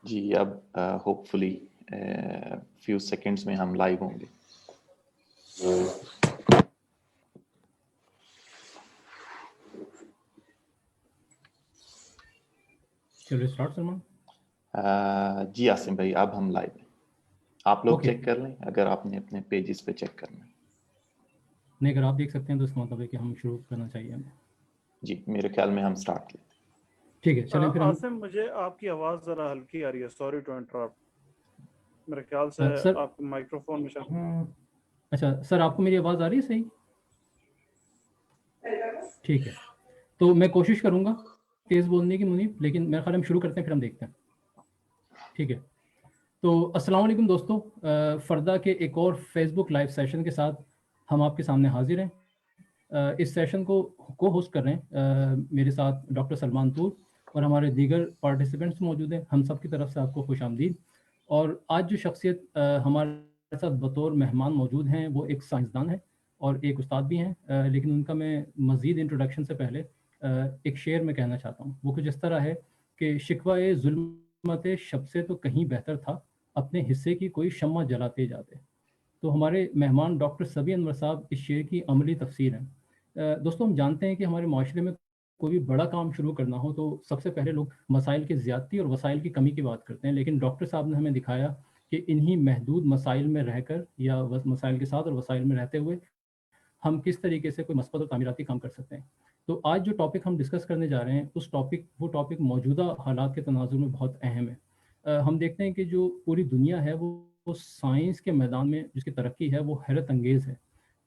جی اب ہوپ فلی few seconds میں ہم لائیو ہوں گے. چلو اسٹارٹ سلمان. جی عاصم بھائی اب ہم لائیو ہیں. آپ لوگ Okay. چیک کر لیں اگر آپ نے اپنے پیجز پہ چیک کرنا ہے. نہیں اگر آپ دیکھ سکتے ہیں تو اس کا مطلب ہے کہ ہم شروع کرنا چاہیے ہمیں. جی میرے خیال میں ہم سٹارٹ لیتے ہیں. ٹھیک ہے چلیں پھر ہم. عاصم مجھے آپ کی آواز ذرا ہلکی آ رہی ہے, سوری ٹو انٹرپٹ. میرے خیال سے سر آپ کے مائکرو فون میں شاید. اچھا سر آپ کو میری آواز آ رہی ہے صحیح؟ ٹھیک ہے تو میں کوشش کروں گا تیز بولنے کی منیب, لیکن میرا خیال ہم شروع کرتے ہیں پھر ہم دیکھتے ہیں. ٹھیک ہے تو السلام علیکم دوستو, فردا کے ایک اور فیس بک لائیو سیشن کے ساتھ ہم آپ کے سامنے حاضر ہیں. اس سیشن کو ہوسٹ کر رہے ہیں میرے ساتھ ڈاکٹر سلمان طور اور ہمارے دیگر پارٹیسپینٹس موجود ہیں. ہم سب کی طرف سے آپ کو خوش آمدید. اور آج جو شخصیت ہمارے ساتھ بطور مہمان موجود ہیں وہ ایک سائنسدان ہے اور ایک استاد بھی ہیں, لیکن ان کا میں مزید انٹروڈکشن سے پہلے ایک شعر میں کہنا چاہتا ہوں. وہ کچھ اس طرح ہے کہ شکوہ ظلمت شب سے تو کہیں بہتر تھا, اپنے حصے کی کوئی شمع جلاتے جاتے. تو ہمارے مہمان ڈاکٹر صبی انور صاحب اس شعر کی عملی تفسیر ہیں. دوستوں ہم جانتے ہیں کہ ہمارے معاشرے میں کوئی بھی بڑا کام شروع کرنا ہو تو سب سے پہلے لوگ مسائل کی زیادتی اور وسائل کی کمی کی بات کرتے ہیں, لیکن ڈاکٹر صاحب نے ہمیں دکھایا کہ انہی محدود مسائل میں رہ کر یا مسائل کے ساتھ اور وسائل میں رہتے ہوئے ہم کس طریقے سے کوئی مثبت اور تعمیراتی کام کر سکتے ہیں. تو آج جو ٹاپک ہم ڈسکس کرنے جا رہے ہیں وہ ٹاپک موجودہ حالات کے تناظر میں بہت اہم ہے. ہم دیکھتے ہیں کہ جو پوری دنیا ہے وہ سائنس کے میدان میں جس کی ترقی ہے وہ حیرت انگیز ہے.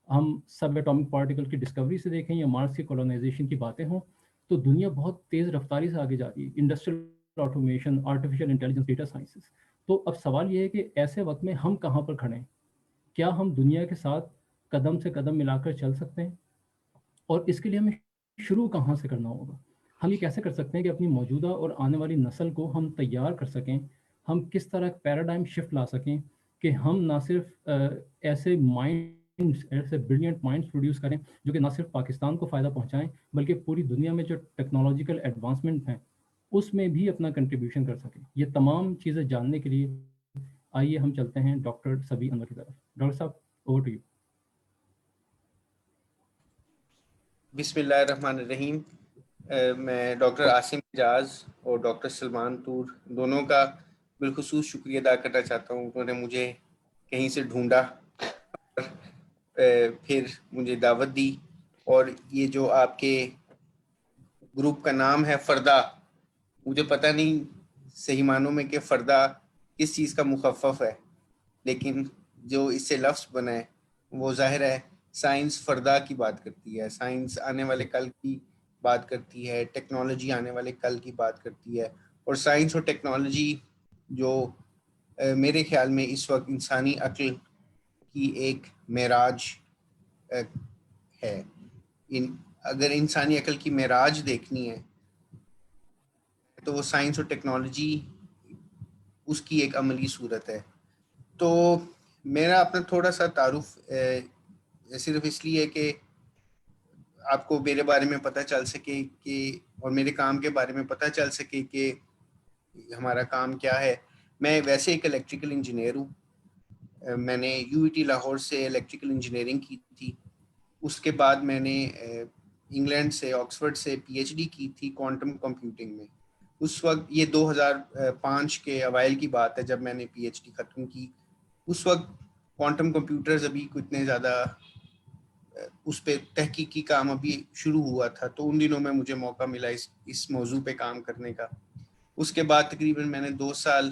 ہم سب ایٹامک پارٹیکل کی ڈسکوری سے دیکھیں یا مارس کی کولونائزیشن کی باتیں ہوں تو دنیا بہت تیز رفتاری سے آگے جا رہی ہے. Industrial automation, artificial intelligence, data sciences. تو اب سوال یہ ہے کہ ایسے وقت میں ہم کہاں پر کھڑے ہیں؟ کیا ہم دنیا کے ساتھ قدم سے قدم ملا کر چل سکتے ہیں؟ اور اس کے لیے ہمیں شروع کہاں سے کرنا ہوگا؟ ہم یہ کیسے کر سکتے ہیں کہ اپنی موجودہ اور آنے والی نسل کو ہم تیار کر سکیں؟ ہم کس طرح پیراڈائم شفٹ لا سکیں کہ ہم نہ صرف ایسے بریلینٹ مائنڈس پروڈیوس کریں جو کہ نہ صرف پاکستان کو فائدہ پہنچائیں بلکہ پوری دنیا میں جو ٹیکنالوجیکل ایڈوانسمنٹ ہیں اس میں بھی اپنا کنٹریبیوشن کر سکیں. یہ تمام چیزیں جاننے کے لیے آئیے ہم چلتے ہیں ڈاکٹر صبی انور کی طرف. ڈاکٹر صاحب اوور ٹو یو. بسم اللہ الرحمن الرحیم. میں ڈاکٹر عاصم اعجاز اور ڈاکٹر سلمان طور دونوں کا بالخصوص شکریہ ادا کرنا چاہتا ہوں. انہوں نے مجھے کہیں سے ڈھونڈا پھر مجھے دعوت دی, اور یہ جو آپ کے گروپ کا نام ہے فردا, مجھے پتہ نہیں صحیح معنوں میں کہ فردا کس چیز کا مخفف ہے, لیکن جو اس سے لفظ بنا ہے وہ ظاہر ہے سائنس فردا کی بات کرتی ہے, سائنس آنے والے کل کی بات کرتی ہے, ٹیکنالوجی آنے والے کل کی بات کرتی ہے. اور سائنس اور ٹیکنالوجی جو میرے خیال میں اس وقت انسانی عقل کی ایک معراج ہے. اگر انسانی عقل کی معراج دیکھنی ہے تو وہ سائنس اور ٹیکنالوجی اس کی ایک عملی صورت ہے. تو میرا اپنا تھوڑا سا تعارف صرف اس لیے کہ آپ کو میرے بارے میں پتہ چل سکے کہ اور میرے کام کے بارے میں پتہ چل سکے کہ ہمارا کام کیا ہے. میں ویسے ایک الیکٹریکل انجینئر ہوں. میں نے یو ای ٹی لاہور سے الیکٹریکل انجینئرنگ کی تھی. اس کے بعد میں نے انگلینڈ سے آکسفورڈ سے پی ایچ ڈی کی تھی کوانٹم کمپیوٹنگ میں. اس وقت یہ 2005 کے اوائل کی بات ہے جب میں نے پی ایچ ڈی ختم کی. اس وقت کوانٹم کمپیوٹرز ابھی اتنے زیادہ اس پہ تحقیقی کام ابھی شروع ہوا تھا, تو ان دنوں میں مجھے موقع ملا اس موضوع پہ کام کرنے کا. اس کے بعد تقریباً میں نے 2 سال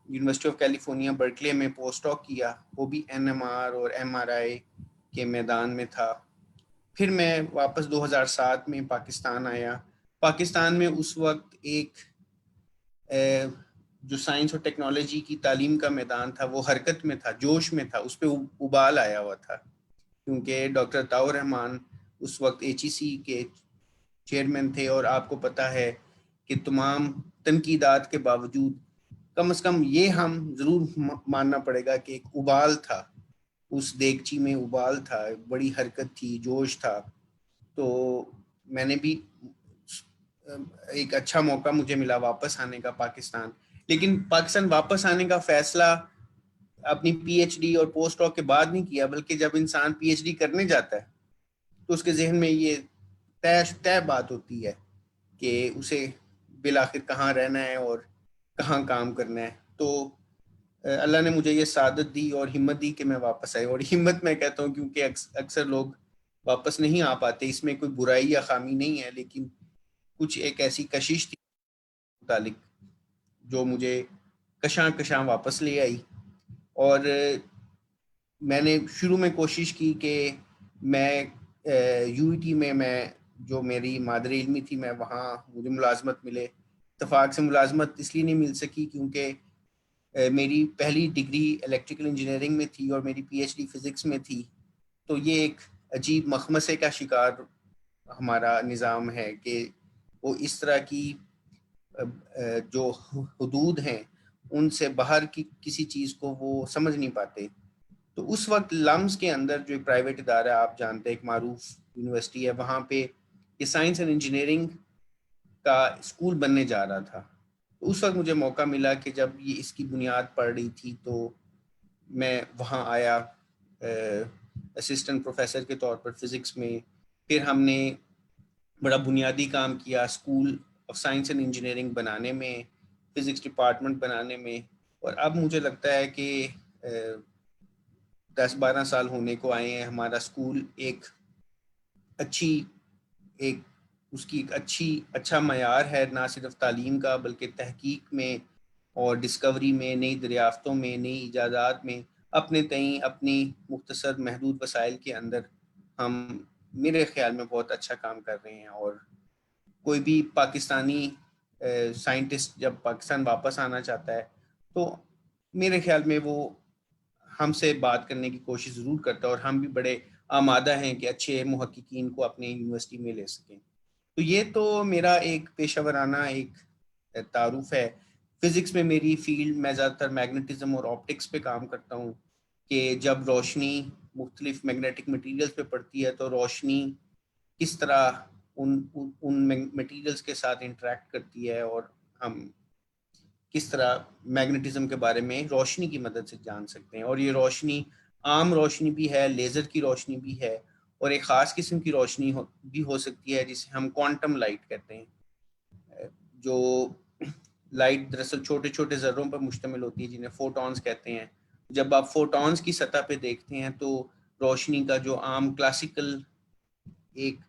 یونیورسٹی آف کیلیفورنیا برکلے میں پوسٹ ڈاک کیا, وہ بھی این ایم آر اور ایم آر آئی کے میدان میں تھا. پھر میں واپس 2007 میں پاکستان آیا. پاکستان میں اس وقت ایک جو سائنس اور ٹیکنالوجی کی تعلیم کا میدان تھا وہ حرکت میں تھا, جوش میں تھا, اس پہ ابال آیا ہوا تھا, کیونکہ ڈاکٹر عطاء رحمان اس وقت ایچ ای سی کے چیئرمین تھے. اور آپ کو پتہ ہے کہ تمام تنقیدات کے باوجود کم از کم یہ ہم ضرور ماننا پڑے گا کہ ایک ابال تھا, اس دیگچی میں ابال تھا, بڑی حرکت تھی, جوش تھا. تو میں نے بھی ایک اچھا موقع مجھے ملا واپس آنے کا پاکستان. لیکن پاکستان واپس آنے کا فیصلہ اپنی پی ایچ ڈی اور پوسٹ ڈاک کے بعد نہیں کیا, بلکہ جب انسان پی ایچ ڈی کرنے جاتا ہے تو اس کے ذہن میں یہ طے بات ہوتی ہے کہ اسے بالآخر کہاں رہنا ہے اور کہاں کام کرنا ہے. تو اللہ نے مجھے یہ سعادت دی اور ہمت دی کہ میں واپس آئی. اور ہمت میں کہتا ہوں کیونکہ اکثر لوگ واپس نہیں آ پاتے, اس میں کوئی برائی یا خامی نہیں ہے, لیکن کچھ ایک ایسی کشش تھی متعلق جو مجھے کشاں واپس لے آئی. اور میں نے شروع میں کوشش کی کہ میں یو ای ٹی میں جو میری مادری علمی تھی میں وہاں مجھے ملازمت ملے. اتفاق سے ملازمت اس لیے نہیں مل سکی کیونکہ میری پہلی ڈگری الیکٹریکل انجینئرنگ میں تھی اور میری پی ایچ ڈی فزکس میں تھی. تو یہ ایک عجیب مخمصے کا شکار ہمارا نظام ہے کہ وہ اس طرح کی جو حدود ہیں ان سے باہر کی کسی چیز کو وہ سمجھ نہیں پاتے. تو اس وقت لمز کے اندر جو ایک پرائیویٹ ادارہ آپ جانتے ہیں, ایک معروف یونیورسٹی ہے, وہاں پہ یہ سائنس اینڈ انجینئرنگ کا اسکول بننے جا رہا تھا. تو اس وقت مجھے موقع ملا کہ جب یہ اس کی بنیاد پڑ رہی تھی تو میں وہاں آیا اسسٹنٹ پروفیسر کے طور پر فزکس میں. پھر ہم نے بڑا بنیادی کام کیا school of science and engineering بنانے میں, فزکس ڈپارٹمنٹ بنانے میں. اور اب مجھے لگتا ہے کہ 10-12 سال ہونے کو آئے ہیں. ہمارا اسکول ایک اس کی ایک اچھا معیار ہے, نہ صرف تعلیم کا بلکہ تحقیق میں اور ڈسکوری میں, نئی دریافتوں میں, نئی ایجادات میں. اپنے تئیں اپنی مختصر محدود وسائل کے اندر ہم میرے خیال میں بہت اچھا کام کر رہے ہیں. اور کوئی بھی پاکستانی سائنٹسٹ جب پاکستان واپس آنا چاہتا ہے تو میرے خیال میں وہ ہم سے بات کرنے کی کوشش ضرور کرتا ہے, اور ہم بھی بڑے آمادہ ہیں کہ اچھے محققین کو اپنے یونیورسٹی میں لے سکیں. تو یہ تو میرا ایک پیشہ ورانہ ایک تعارف ہے. فزکس میں میری فیلڈ میں زیادہ تر میگنیٹزم اور آپٹکس پہ کام کرتا ہوں کہ جب روشنی مختلف میگنیٹک مٹیریلز پہ پڑتی ہے تو روشنی کس طرح ان مٹیریلز کے ساتھ انٹریکٹ کرتی ہے, اور ہم کس طرح میگنیٹزم کے بارے میں روشنی کی مدد سے جان سکتے ہیں. اور یہ روشنی عام روشنی بھی ہے, لیزر کی روشنی بھی ہے, اور ایک خاص قسم کی روشنی بھی ہو سکتی ہے جسے ہم کوانٹم لائٹ کہتے ہیں. جو لائٹ دراصل چھوٹے چھوٹے ذروں پر مشتمل ہوتی ہے جنہیں فوٹونز کہتے ہیں. جب آپ فوٹونز کی سطح پہ دیکھتے ہیں تو روشنی کا جو عام کلاسیکل ایک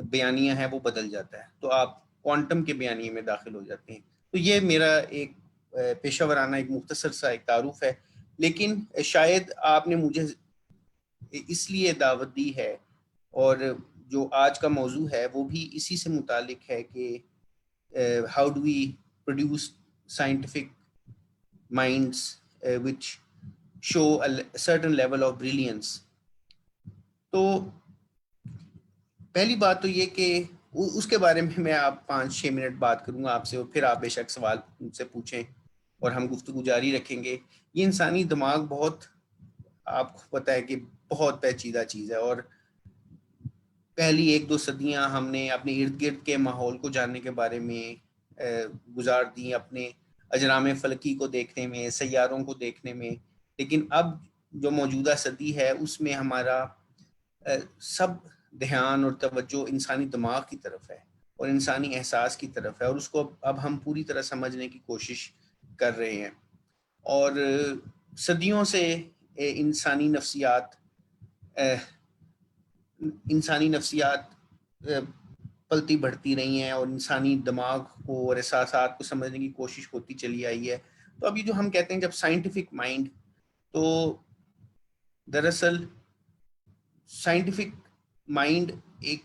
بیانیہ ہے وہ بدل جاتا ہے, تو آپ کوانٹم کے بیانیے میں داخل ہو جاتے ہیں. تو یہ میرا ایک پیشہ ورانہ ایک مختصر سا ایک تعارف ہے. لیکن شاید آپ نے مجھے اس لیے دعوت دی ہے, اور جو آج کا موضوع ہے وہ بھی اسی سے متعلق ہے کہ how do we produce scientific minds which show a certain level of brilliance. تو پہلی بات تو یہ کہ اس کے بارے میں آپ 5-6 منٹ بات کروں گا آپ سے, اور پھر آپ بے شک سوال مجھ سے پوچھیں اور ہم گفتگو جاری رکھیں گے. یہ انسانی دماغ بہت, آپ کو پتہ ہے کہ بہت پیچیدہ چیز ہے, اور پہلی 1-2 صدیاں ہم نے اپنے ارد گرد کے ماحول کو جاننے کے بارے میں گزار دی, اپنے اجرام فلکی کو دیکھنے میں, سیاروں کو دیکھنے میں. لیکن اب جو موجودہ صدی ہے اس میں ہمارا سب دھیان اور توجہ انسانی دماغ کی طرف ہے اور انسانی احساس کی طرف ہے, اور اس کو اب ہم پوری طرح سمجھنے کی کوشش کر رہے ہیں. اور صدیوں سے انسانی نفسیات پلتی بڑھتی رہی ہیں, اور انسانی دماغ کو اور احساسات کو سمجھنے کی کوشش ہوتی چلی آئی ہے. تو اب یہ جو ہم کہتے ہیں جب سائنٹیفک مائنڈ, تو دراصل سائنٹیفک مائنڈ ایک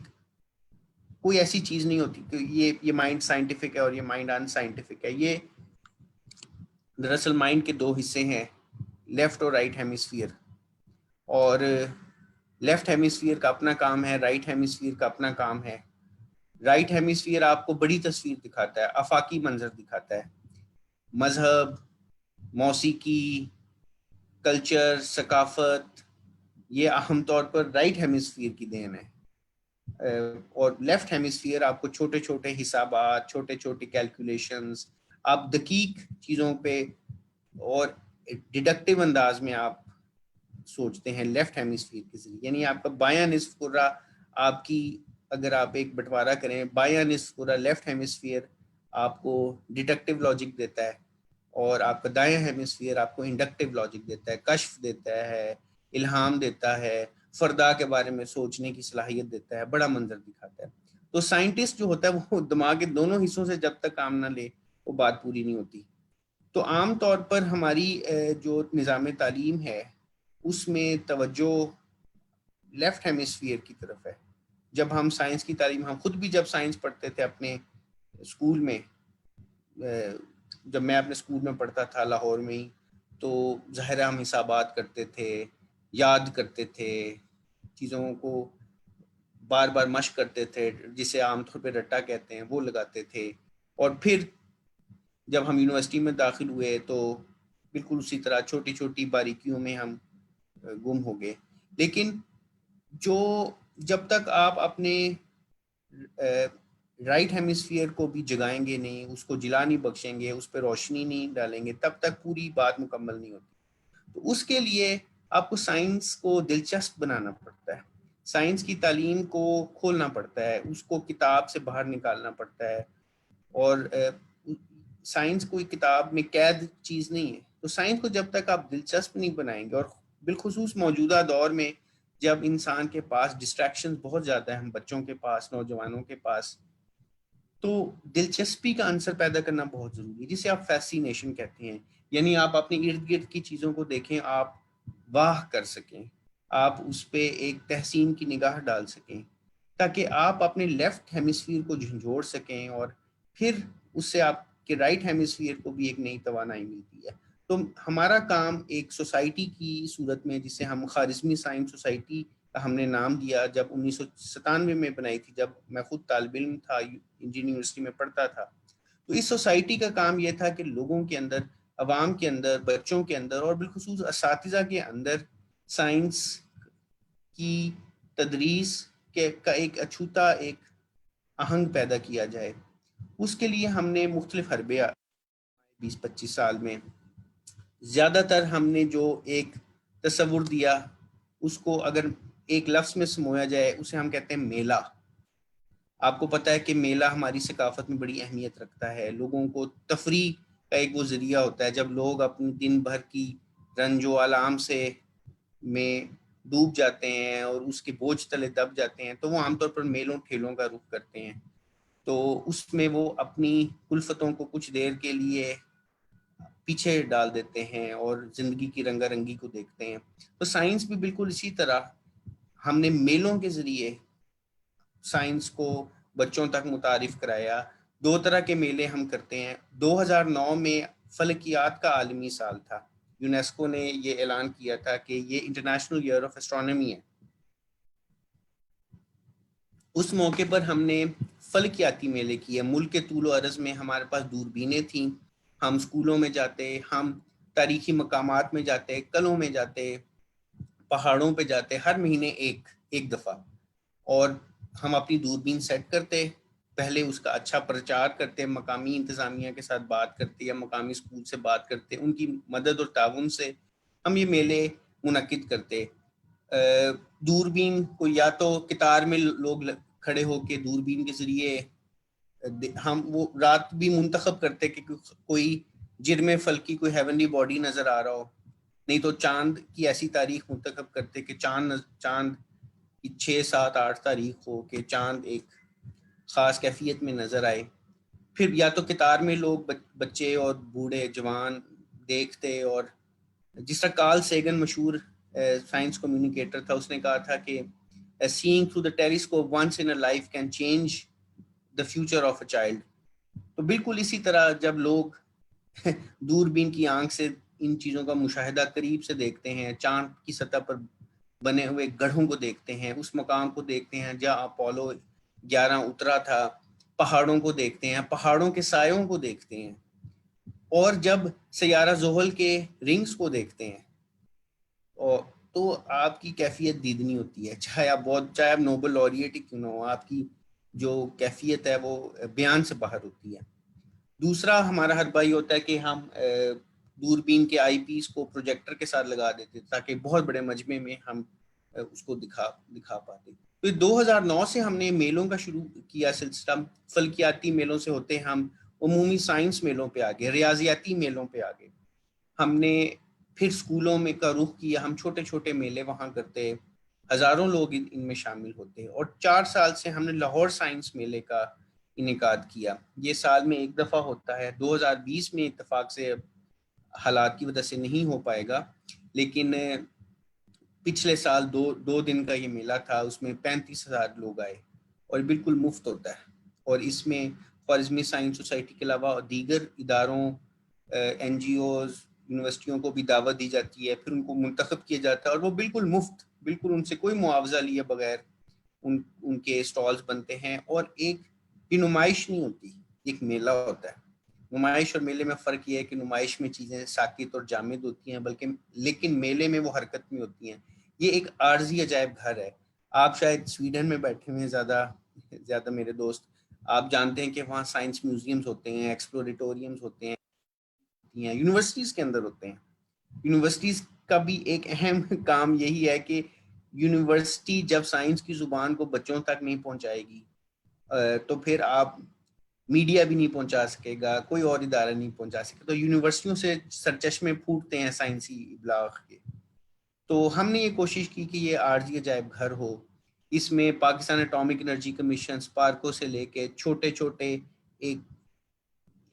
کوئی ایسی چیز نہیں ہوتی کہ یہ مائنڈ سائنٹیفک ہے اور یہ مائنڈ ان سائنٹیفک ہے. یہ دراصل مائنڈ کے 2 حصے ہیں, لیفٹ اور رائٹ ہیمیسفیئر. اور لیفٹ ہیمیسفیئر کا اپنا کام ہے, رائٹ ہیمیسفیئر کا اپنا کام ہے. رائٹ ہیمیسفیئر آپ کو بڑی تصویر دکھاتا ہے, آفاقی منظر دکھاتا ہے. مذہب, موسیقی, کلچر, ثقافت, یہ اہم طور پر رائٹ ہیمیسفیئر کی دین ہے. اور لیفٹ ہیمسفیئر آپ کو چھوٹے چھوٹے حسابات، چھوٹے چھوٹے کیلکولیشنز، آپ دقیق چیزوں پہ اور ڈیڈکٹیو انداز میں آپ سوچتے ہیں لیفٹ ہیمسفیئر کے ذریعے. یعنی آپ کا بایاں نصف کرہ آپ کی، اگر آپ ایک بٹوارا کریں، بایاں نصف کرہ لیفٹ ہیمسفیئر آپ کو ڈیڈکٹیو لاجک دیتا ہے، اور آپ کا دایاں ہیمسفیئر آپ کو انڈکٹیو لاجک دیتا ہے، کشف دیتا ہے، الہام دیتا ہے، فردا کے بارے میں سوچنے کی صلاحیت دیتا ہے، بڑا منظر دکھاتا ہے. تو سائنٹسٹ جو ہوتا ہے وہ دماغ کے دونوں حصوں سے جب تک کام نہ لے وہ بات پوری نہیں ہوتی. تو عام طور پر ہماری جو نظام تعلیم ہے اس میں توجہ لیفٹ ہیمسفیئر کی طرف ہے. جب ہم سائنس کی تعلیم، ہم خود بھی جب سائنس پڑھتے تھے اپنے اسکول میں، جب میں اپنے اسکول میں پڑھتا تھا لاہور میں ہی، تو ظاہر ہم حسابات کرتے تھے، یاد کرتے تھے، چیزوں کو بار بار مشق کرتے تھے، جسے عام طور پہ رٹا کہتے ہیں، وہ لگاتے تھے. اور پھر جب ہم یونیورسٹی میں داخل ہوئے تو بالکل اسی طرح چھوٹی چھوٹی باریکیوں میں ہم گم ہو گئے. لیکن جب تک آپ اپنے رائٹ ہیمسفیئر کو بھی جگائیں گے نہیں، اس کو جلا نہیں بخشیں گے، اس پہ روشنی نہیں ڈالیں گے، تب تک پوری بات مکمل نہیں ہوتی. تو اس کے لیے آپ کو سائنس کو دلچسپ بنانا پڑتا ہے، سائنس کی تعلیم کو کھولنا پڑتا ہے، اس کو کتاب سے باہر نکالنا پڑتا ہے. اور سائنس کوئی کتاب میں قید چیز نہیں ہے. تو سائنس کو جب تک آپ دلچسپ نہیں بنائیں گے، اور بالخصوص موجودہ دور میں جب انسان کے پاس ڈسٹریکشن بہت زیادہ ہیں، ہم بچوں کے پاس، نوجوانوں کے پاس، تو دلچسپی کا عنصر پیدا کرنا بہت ضروری ہے، جسے آپ فیسینیشن کہتے ہیں. یعنی آپ اپنے ارد گرد کی چیزوں کو دیکھیں، آپ واہ کر سکیں، آپ اس پہ ایک تحسین کی نگاہ ڈال سکیں، تاکہ آپ اپنے لیفٹ ہیمسفیئر کو جھنجھوڑ سکیں، اور پھر اس سے آپ کے رائٹ ہیمسفیئر کو بھی ایک نئی توانائی ملتی ہے. تو ہمارا کام ایک سوسائٹی کی صورت میں، جسے ہم خوارزمی سائنس سوسائٹی کا ہم نے نام دیا، جب 1997 میں بنائی تھی، جب میں خود طالب علم تھا، انجینئرنگ یونیورسٹی میں پڑھتا تھا. تو اس سوسائٹی کا کام یہ تھا کہ لوگوں کے اندر، عوام کے اندر، بچوں کے اندر، اور بالخصوص اساتذہ کے اندر سائنس کی تدریس کا ایک اچھوتا، ایک آہنگ پیدا کیا جائے. اس کے لیے ہم نے مختلف حربے 20-25 سال میں، زیادہ تر ہم نے جو ایک تصور دیا، اس کو اگر ایک لفظ میں سمویا جائے، اسے ہم کہتے ہیں میلہ. آپ کو پتہ ہے کہ میلہ ہماری ثقافت میں بڑی اہمیت رکھتا ہے. لوگوں کو تفریح کا ایک وہ ذریعہ ہوتا ہے. جب لوگ اپنی دن بھر کی رنج و آلام سے میں ڈوب جاتے ہیں اور اس کے بوجھ تلے دب جاتے ہیں، تو وہ عام طور پر میلوں ٹھیلوں کا رخ کرتے ہیں. تو اس میں وہ اپنی الفتوں کو کچھ دیر کے لیے پیچھے ڈال دیتے ہیں اور زندگی کی رنگا رنگی کو دیکھتے ہیں. تو سائنس بھی بالکل اسی طرح، ہم نے میلوں کے ذریعے سائنس کو بچوں تک متعارف کرایا. 2 طرح کے میلے ہم کرتے ہیں. 2009 میں فلکیات کا عالمی سال تھا. یونیسکو نے یہ اعلان کیا تھا کہ یہ انٹرنیشنل ایئر آف اسٹرانومی ہے. اس موقع پر ہم نے فلکیاتی میلے کیے. ملک کے طول و عرض میں ہمارے پاس دوربینیں تھیں. ہم اسکولوں میں جاتے، ہم تاریخی مقامات میں جاتے، قلعوں میں جاتے، پہاڑوں پہ جاتے، ہر مہینے ایک دفعہ، اور ہم اپنی دوربین سیٹ کرتے، پہلے اس کا اچھا پرچار کرتے، مقامی انتظامیہ کے ساتھ بات کرتے یا مقامی اسکول سے بات کرتے، ان کی مدد اور تعاون سے ہم یہ میلے منعقد کرتے. دوربین کو یا تو قطار میں لوگ کھڑے ہو کے دوربین کے ذریعے ہم وہ رات بھی منتخب کرتے کہ کوئی جرم فلکی، کوئی ہیونلی باڈی نظر آ رہا ہو، نہیں تو چاند کی ایسی تاریخ منتخب کرتے کہ چاند 6, 7, 8 تاریخ ہو کہ چاند ایک خاص کیفیت میں نظر آئے. پھر یا تو قطار میں لوگ بچے اور بوڑھے جوان دیکھتے. اور جس طرح کارل سیگن مشہور سائنس کمیونیکیٹر تھا، اس نے کہا تھا کہ seeing through the telescope once in a life can change the future of a child. تو بالکل اسی طرح جب لوگ دوربین کی آنکھ سے ان چیزوں کا مشاہدہ قریب سے دیکھتے ہیں، چاند کی سطح پر بنے ہوئے گڑھوں کو دیکھتے ہیں، اس مقام کو دیکھتے ہیں جہاں اپولو 11 اترا تھا، پہاڑوں کو دیکھتے ہیں، پہاڑوں کے سایوں کو دیکھتے ہیں، اور جب سیارہ زحل کے رنگز کو دیکھتے ہیں، اور تو آپ کی کیفیت دیدنی ہوتی ہے، چاہے آپ نوبل laureate ہی کیوں نہ ہو، آپ کی جو کیفیت ہے وہ بیان سے باہر ہوتی ہے۔ دوسرا ہمارا حربہ یہ ہوتا ہے کہ ہم دوربین کے آئی پیس کو پروجیکٹر کے ساتھ لگا دیتے تاکہ بہت بڑے مجمع میں ہم اس کو دکھا پاتے۔ تو 2009 سے ہم نے میلوں کا شروع کیا سلسلہ، فلکیاتی میلوں سے ہوتے ہم عمومی سائنس میلوں پہ آگے، ریاضیاتی میلوں پہ آگے، ہم نے پھر اسکولوں میں کا رخ کیا، ہم چھوٹے چھوٹے میلے وہاں کرتے، ہزاروں لوگ ان میں شامل ہوتے، اور 4 سال سے ہم نے لاہور سائنس میلے کا انعقاد کیا۔ یہ سال میں ایک دفعہ ہوتا ہے، 2020 میں اتفاق سے حالات کی وجہ سے نہیں ہو پائے گا، لیکن پچھلے سال دو دن کا یہ میلہ تھا، اس میں 35,000 لوگ آئے اور بالکل مفت ہوتا ہے، اور اس میں خوارزمی سائنس سوسائٹی کے علاوہ دیگر اداروں، این جی اوز، یونیورسٹیوں کو بھی دعوت دی جاتی ہے، پھر ان کو منتخب کیا جاتا ہے اور وہ بالکل مفت، بالکل ان سے کوئی معاوضہ لیے بغیر ان کے اسٹالز بنتے ہیں، اور ایک بھی نمائش نہیں ہوتی، ایک میلہ ہوتا ہے۔ نمائش اور میلے میں فرق یہ ہے کہ نمائش میں چیزیں ساکت اور جامد ہوتی ہیں، لیکن میلے میں وہ حرکت میں ہوتی ہیں۔ یہ ایک عارضی عجائب گھر ہے۔ آپ شاید سویڈن میں بیٹھے ہوئے زیادہ میرے دوست، آپ جانتے ہیں کہ وہاں سائنس میوزیمز ہوتے ہیں، ایکسپلوریٹوریمز ہوتے ہیں، یونیورسٹیز کے اندر ہوتے ہیں۔ یونیورسٹیز کا بھی ایک اہم کام یہی ہے کہ یونیورسٹی جب سائنس کی زبان کو بچوں تک نہیں پہنچائے گی تو پھر آپ میڈیا بھی نہیں پہنچا سکے گا، کوئی اور ادارہ نہیں پہنچا سکے، تو یونیورسٹیوں سے سرچشمے پھوٹتے ہیں سائنسی ابلاغ کے۔ تو ہم نے یہ کوشش کی کہ یہ عارضی عجائب گھر ہو، اس میں پاکستان اٹامک انرجی کمیشن، پارکوں سے لے کے چھوٹے چھوٹے ایک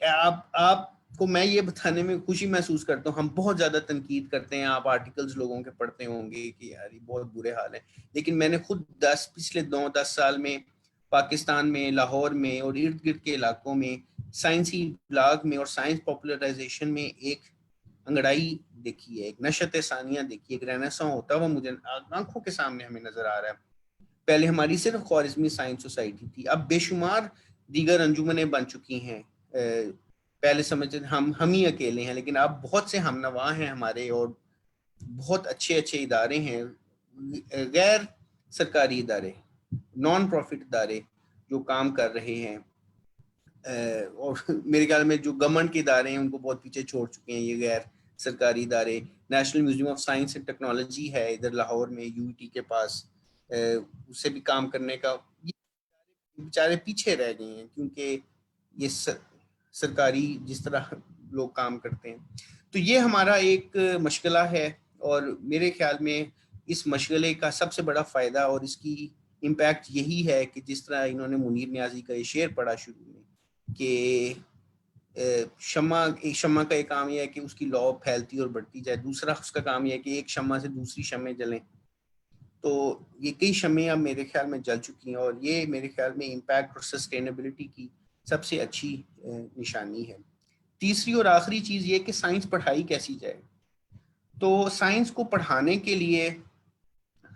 آپ کو میں یہ بتانے میں خوشی محسوس کرتا ہوں، ہم بہت زیادہ تنقید کرتے ہیں، آپ آرٹیکلز لوگوں کے پڑھتے ہوں گے کہ یار یہ بہت برے حال ہے، لیکن میں نے خود پچھلے 9-10 سال میں پاکستان میں، لاہور میں اور ارد گرد کے علاقوں میں سائنسی بلاگ میں اور سائنس پاپولرائزیشن میں ایک انگڑائی دیکھی ہے، ایک نشت ثانیہ دیکھی ہے، ایک رینیساں ہوتا ہے، وہ مجھے آنکھوں کے سامنے ہمیں نظر آ رہا ہے۔ پہلے ہماری صرف خوارزمی سائنس سوسائٹی تھی، اب بے شمار دیگر انجمنیں بن چکی ہیں۔ پہلے سمجھتے ہم ہی اکیلے ہیں، لیکن اب بہت سے ہم نوا ہیں ہمارے، اور بہت اچھے ادارے ہیں، غیر سرکاری ادارے، نان پروفٹ ادارے جو کام کر رہے ہیں، اور میرے خیال میں جو گورنمنٹ کے ادارے ہیں ان کو بہت پیچھے چھوڑ چکے ہیں یہ غیر سرکاری ادارے۔ National museum of science and technology ہے ادھر لاہور میں، یو ٹی کے پاس، اس سے بھی کام کرنے کا، بیچارے پیچھے رہ گئے ہیں کیونکہ یہ سرکاری جس طرح لوگ کام کرتے ہیں۔ تو یہ ہمارا ایک مشغلہ ہے، اور میرے خیال میں اس مشغلے کا سب سے بڑا فائدہ اور اس کی امپیکٹ یہی ہے کہ جس طرح انہوں نے منیر نیازی کا یہ شعر پڑھا شروع میں کہ شمع کا ایک کام یہ ہے کہ اس کی لو پھیلتی اور بڑھتی جائے، دوسرا اس کا کام یہ ہے کہ ایک شمع سے دوسری شمعیں جلیں۔ تو یہ کئی شمعیں اب میرے خیال میں جل چکی ہیں، اور یہ میرے خیال میں امپیکٹ اور سسٹینیبلٹی کی سب سے اچھی نشانی ہے۔ تیسری اور آخری چیز یہ کہ سائنس پڑھائی کیسی جائے۔ تو سائنس کو پڑھانے کے لیے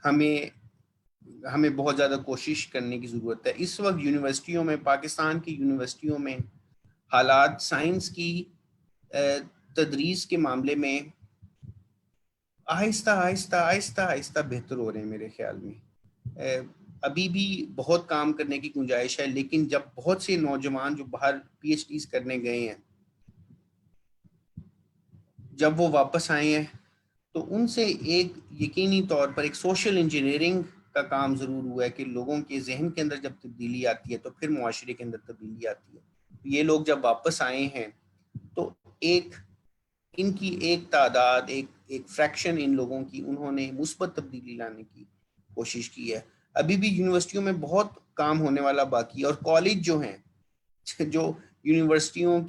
ہمیں بہت زیادہ کوشش کرنے کی ضرورت ہے۔ اس وقت یونیورسٹیوں میں، پاکستان کی یونیورسٹیوں میں حالات سائنس کی تدریس کے معاملے میں آہستہ آہستہ بہتر ہو رہے ہیں میرے خیال میں۔ ابھی بھی بہت کام کرنے کی گنجائش ہے، لیکن جب بہت سے نوجوان جو باہر پی ایچ ڈیز کرنے گئے ہیں جب وہ واپس آئے ہیں تو ان سے ایک یقینی طور پر ایک سوشل انجینئرنگ کا کام ضرور ہوا ہے کہ لوگوں کے ذہن کے اندر جب تبدیلی آتی ہے تو پھر معاشرے کے اندر تبدیلی آتی ہے۔ یہ لوگ جب واپس آئے ہیں تو ان کی ایک تعداد، ایک فریکشن ان لوگوں کی، انہوں نے مثبت تبدیلی لانے کی کوشش کی ہے۔ ابھی بھی یونیورسٹیوں میں بہت کام ہونے والا باقی ہے، اور کالج جو ہیں جو یونیورسٹیوں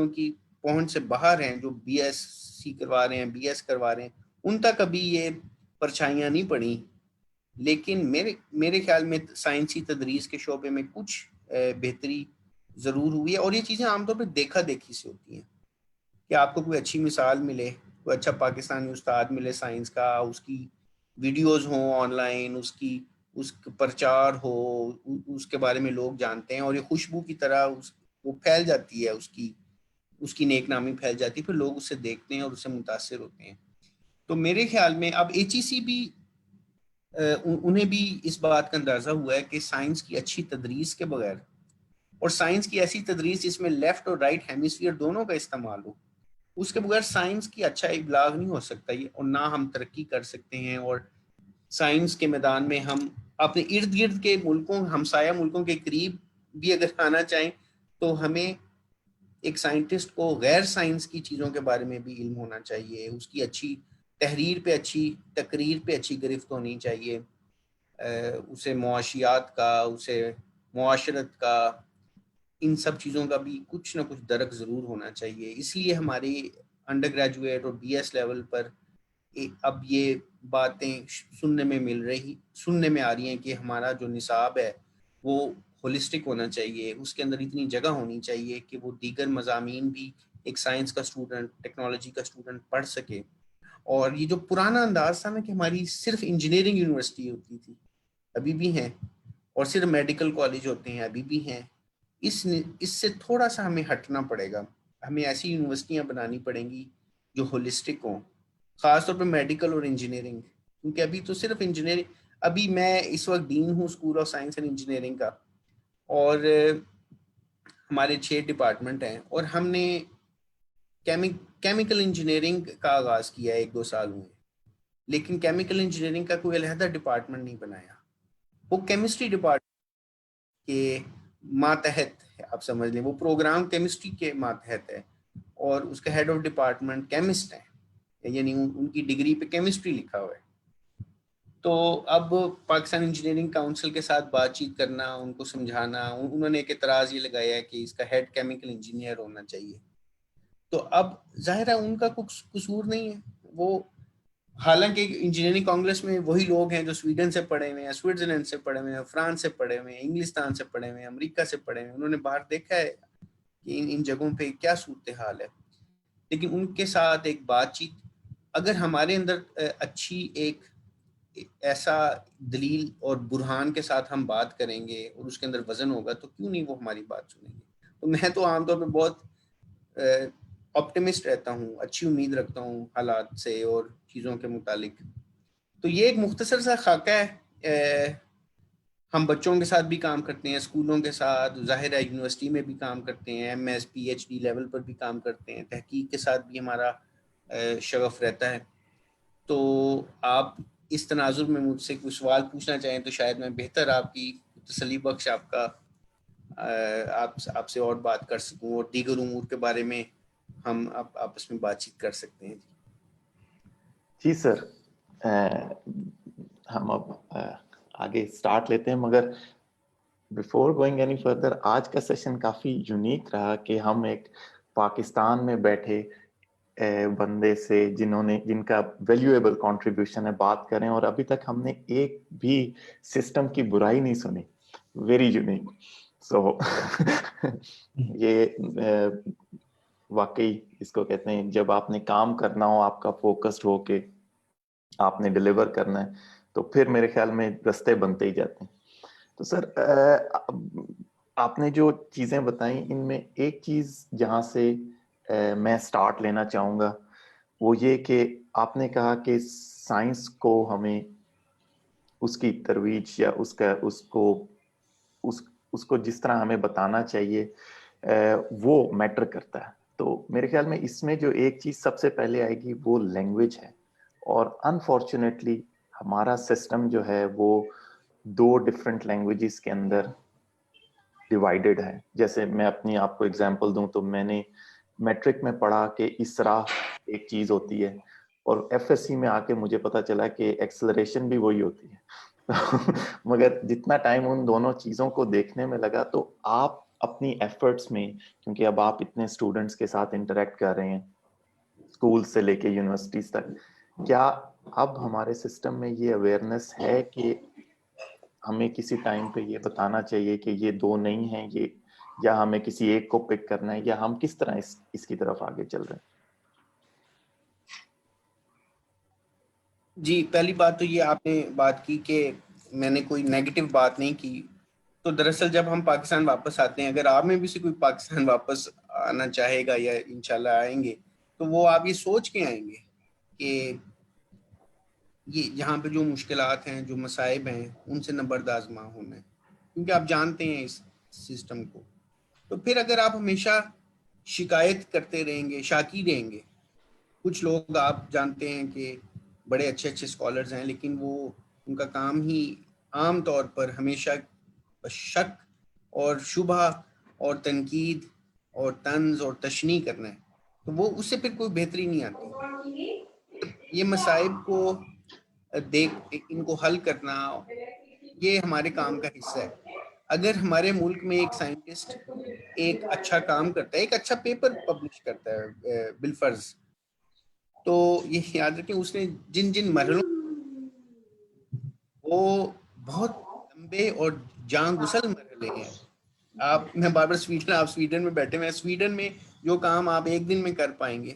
کی پہنچ سے باہر ہیں، جو بی ایس سی کروا رہے ہیں، بی ایس کروا رہے ہیں، ان تک ابھی یہ پرچھائیاں نہیں پڑی، لیکن میرے خیال میں سائنسی تدریس کے شعبے میں کچھ بہتری ضرور ہوئی ہے، اور یہ چیزیں عام طور پہ دیکھا دیکھی سے ہوتی ہیں کہ آپ کو کوئی اچھی مثال ملے، کوئی اچھا پاکستانی استاد ملے سائنس کا، اس کی ویڈیوز ہوں آن لائن، اس پرچار ہو، اس کے بارے میں لوگ جانتے ہیں، اور یہ خوشبو کی طرح وہ پھیل جاتی ہے، اس کی نیک نامی پھیل جاتی ہے، پھر لوگ اسے دیکھتے ہیں اور اس سے متاثر ہوتے ہیں۔ تو میرے خیال میں اب HEC بھی انہیں بھی اس بات کا اندازہ ہوا ہے کہ سائنس کی اچھی تدریس کے بغیر، اور سائنس کی ایسی تدریس جس میں لیفٹ اور رائٹ ہیمیسفیئر دونوں کا استعمال ہو، اس کے بغیر سائنس کی اچھا ابلاغ نہیں ہو سکتا یہ، اور نہ ہم ترقی کر سکتے ہیں. اور سائنس کے میدان میں ہم اپنے ارد گرد کے ملکوں، ہمسایہ ملکوں کے قریب بھی اگر آنا چاہیں تو ہمیں ایک سائنٹسٹ کو غیر سائنس کی چیزوں کے بارے میں بھی علم ہونا چاہیے، اس کی اچھی تحریر پہ، اچھی تقریر پہ اچھی گرفت ہونی چاہیے، اسے معاشیات کا، اسے معاشرت کا، ان سب چیزوں کا بھی کچھ نہ کچھ درک ضرور ہونا چاہیے. اس لیے ہماری انڈر گریجویٹ اور BS لیول پر اب یہ باتیں سننے میں آ رہی ہیں کہ ہمارا جو نصاب ہے وہ ہولسٹک ہونا چاہیے، اس کے اندر اتنی جگہ ہونی چاہیے کہ وہ دیگر مضامین بھی ایک سائنس کا اسٹوڈنٹ، ٹیکنالوجی کا اسٹوڈنٹ پڑھ سکے. اور یہ جو پرانا انداز تھا نا کہ ہماری صرف انجینئرنگ یونیورسٹی ہوتی تھی، ابھی بھی ہیں، اور صرف میڈیکل کالج ہوتے ہیں، ابھی بھی ہیں، اس سے تھوڑا سا ہمیں ہٹنا پڑے گا. ہمیں ایسی یونیورسٹیاں بنانی پڑیں گی جو ہولسٹک ہوں، خاص طور پہ میڈیکل اور انجینئرنگ، کیونکہ ابھی تو صرف انجینئرنگ. ابھی میں اس وقت ڈین ہوں school of science and engineering کا، اور ہمارے 6 ڈپارٹمنٹ ہیں، اور ہم نے کیمیکل انجینئرنگ کا آغاز کیا ہے 1-2 سال ہوئے، لیکن کیمیکل انجینئرنگ کا کوئی علیحدہ ڈپارٹمنٹ نہیں بنایا. وہ کیمسٹری ڈپارٹمنٹ کے ماتحت ہے، آپ سمجھ لیں، وہ پروگرام کیمسٹری کے ماتحت ہے، اور اس کا ہیڈ آف ڈپارٹمنٹ کیمسٹ ہے، یعنی ان کی ڈگری پہ کیمسٹری لکھا ہوا ہے. تو اب پاکستان انجینئرنگ کاؤنسل کے ساتھ بات چیت کرنا، ان کو سمجھانا، انہوں نے ایک اعتراض یہ لگایا ہے کہ اس کا ہیڈ کیمیکل انجینئر ہونا چاہیے. تو اب ظاہر ہے ان کا کچھ قصور نہیں ہے، وہ حالانکہ انجینئرنگ کانگریس میں وہی لوگ ہیں جو سویڈن سے پڑھے ہوئے ہیں، سوئٹزرلینڈ سے پڑھے ہوئے ہیں، فرانس سے پڑھے ہوئے ہیں، انگلستان سے پڑھے ہوئے ہیں، امریکہ سے پڑھے ہوئے ہیں، انہوں نے باہر دیکھا ہے کہ ان جگہوں پہ کیا صورتحال ہے. لیکن ان کے ساتھ ایک بات چیت، اگر ہمارے اندر اچھی ایک ایسا دلیل اور برہان کے ساتھ ہم بات کریں گے اور اس کے اندر وزن ہوگا، تو کیوں نہیں وہ ہماری بات سنیں گے. تو میں تو عام طور پہ بہت آپٹیمسٹ رہتا ہوں، اچھی امید رکھتا ہوں حالات سے اور چیزوں کے متعلق. تو یہ ایک مختصر سا خاکہ ہے. ہم بچوں کے ساتھ بھی کام کرتے ہیں، اسکولوں کے ساتھ، ظاہر ہے یونیورسٹی میں بھی کام کرتے ہیں، MS PhD لیول پر بھی کام کرتے ہیں، تحقیق کے ساتھ بھی ہمارا شغف رہتا ہے. تو آپ اس تناظر میں مجھ سے کوئی سوال پوچھنا چاہیں تو شاید میں بہتر آپ کی تسلی بخش آپ سے اور بات کر سکوں، اور دیگر امور کے بارے میں ہم آپس میں بات چیت کر سکتے ہیں. جی سر، ہم اب آگے سٹارٹ لیتے ہیں، مگر بیفور گوئنگ اینی فردر، آج کا سیشن کافی یونیک رہا کہ ہم ایک پاکستان میں بیٹھے بندے سے جن کا ویلیویبل کنٹریبیوشن ہے بات کریں، اور ابھی تک ہم نے ایک بھی سسٹم کی برائی نہیں سنی. Very unique. سو یہ واقعی اس کو کہتے ہیں جب آپ نے کام کرنا ہو، آپ کا فوکسڈ ہو کے آپ نے ڈیلیور کرنا ہے، تو پھر میرے خیال میں رستے بنتے ہی جاتے ہیں. تو سر آپ نے جو چیزیں بتائیں ان میں ایک چیز جہاں سے میں سٹارٹ لینا چاہوں گا وہ یہ کہ آپ نے کہا کہ سائنس کو ہمیں اس کی ترویج یا اس کو جس طرح ہمیں بتانا چاہیے وہ میٹر کرتا ہے. تو میرے خیال میں اس میں جو ایک چیز سب سے پہلے آئے گی وہ لینگویج ہے، اور انفارچونیٹلی ہمارا سسٹم جو ہے وہ 2 ڈفرینٹ لینگویجز کے اندر ڈیوائیڈڈ ہے. جیسے میں اپنی آپ کو اگزامپل دوں تو میں نے میٹرک میں پڑھا کہ اسرا ایک چیز ہوتی ہے، اور FSC میں آ کے مجھے پتا چلا کہ ایکسلریشن بھی وہی ہوتی ہے. مگر جتنا ٹائم ان دونوں چیزوں کو دیکھنے میں لگا، تو آپ اپنی ایفرٹس میں، کیونکہ اب آپ اتنے اسٹوڈنٹس کے ساتھ انٹریکٹ کر رہے ہیں اسکول سے لے کے یونیورسٹیز تک، کیا اب ہمارے سسٹم میں یہ اویئرنیس ہے کہ ہمیں کسی ٹائم پہ یہ بتانا چاہیے کہ یہ 2 نہیں ہیں، یہ، یا ہمیں کسی ایک کو پک کرنا ہے، یا ہم کس طرح اس کی طرف آگے چل رہے ہیں؟ جی، پہلی بات تو یہ آپ نے بات کی کہ میں نے کوئی نیگیٹو بات نہیں کی. تو دراصل جب ہم پاکستان واپس آتے ہیں، اگر آپ میں بھی سے کوئی پاکستان واپس آنا چاہے گا یا انشاءاللہ آئیں گے، تو وہ آپ یہ سوچ کے آئیں گے کہ یہ یہاں پہ جو مشکلات ہیں، جو مصائب ہیں، ان سے نبرد آزما ہونا ہے، کیونکہ آپ جانتے ہیں اس سسٹم کو. تو پھر اگر آپ ہمیشہ شکایت کرتے رہیں گے، شاکی رہیں گے. کچھ لوگ آپ جانتے ہیں کہ بڑے اچھے اچھے اسکالرز ہیں، لیکن وہ ان کا کام ہی عام طور پر ہمیشہ شک اور شبہ اور تنقید اور طنز اور تشنیع کرنا ہے، تو وہ اس سے پھر کوئی بہتری نہیں آتی. یہ مصائب کو ان کو حل کرنا یہ ہمارے کام کا حصہ ہے. اگر ہمارے ملک میں ایک سائنٹسٹ ایک اچھا کام کرتا ہے، ایک اچھا پیپر پبلش کرتا ہے بالفرض، تو یہ یاد رکھیں اس نے جن جن مرحلوں وہ بہت لمبے اور جان گسل مرحلے ہیں. میں بار بار آپ سویڈن میں بیٹھے ہوئے ہیں. سویڈن میں جو کام آپ ایک دن میں کر پائیں گے،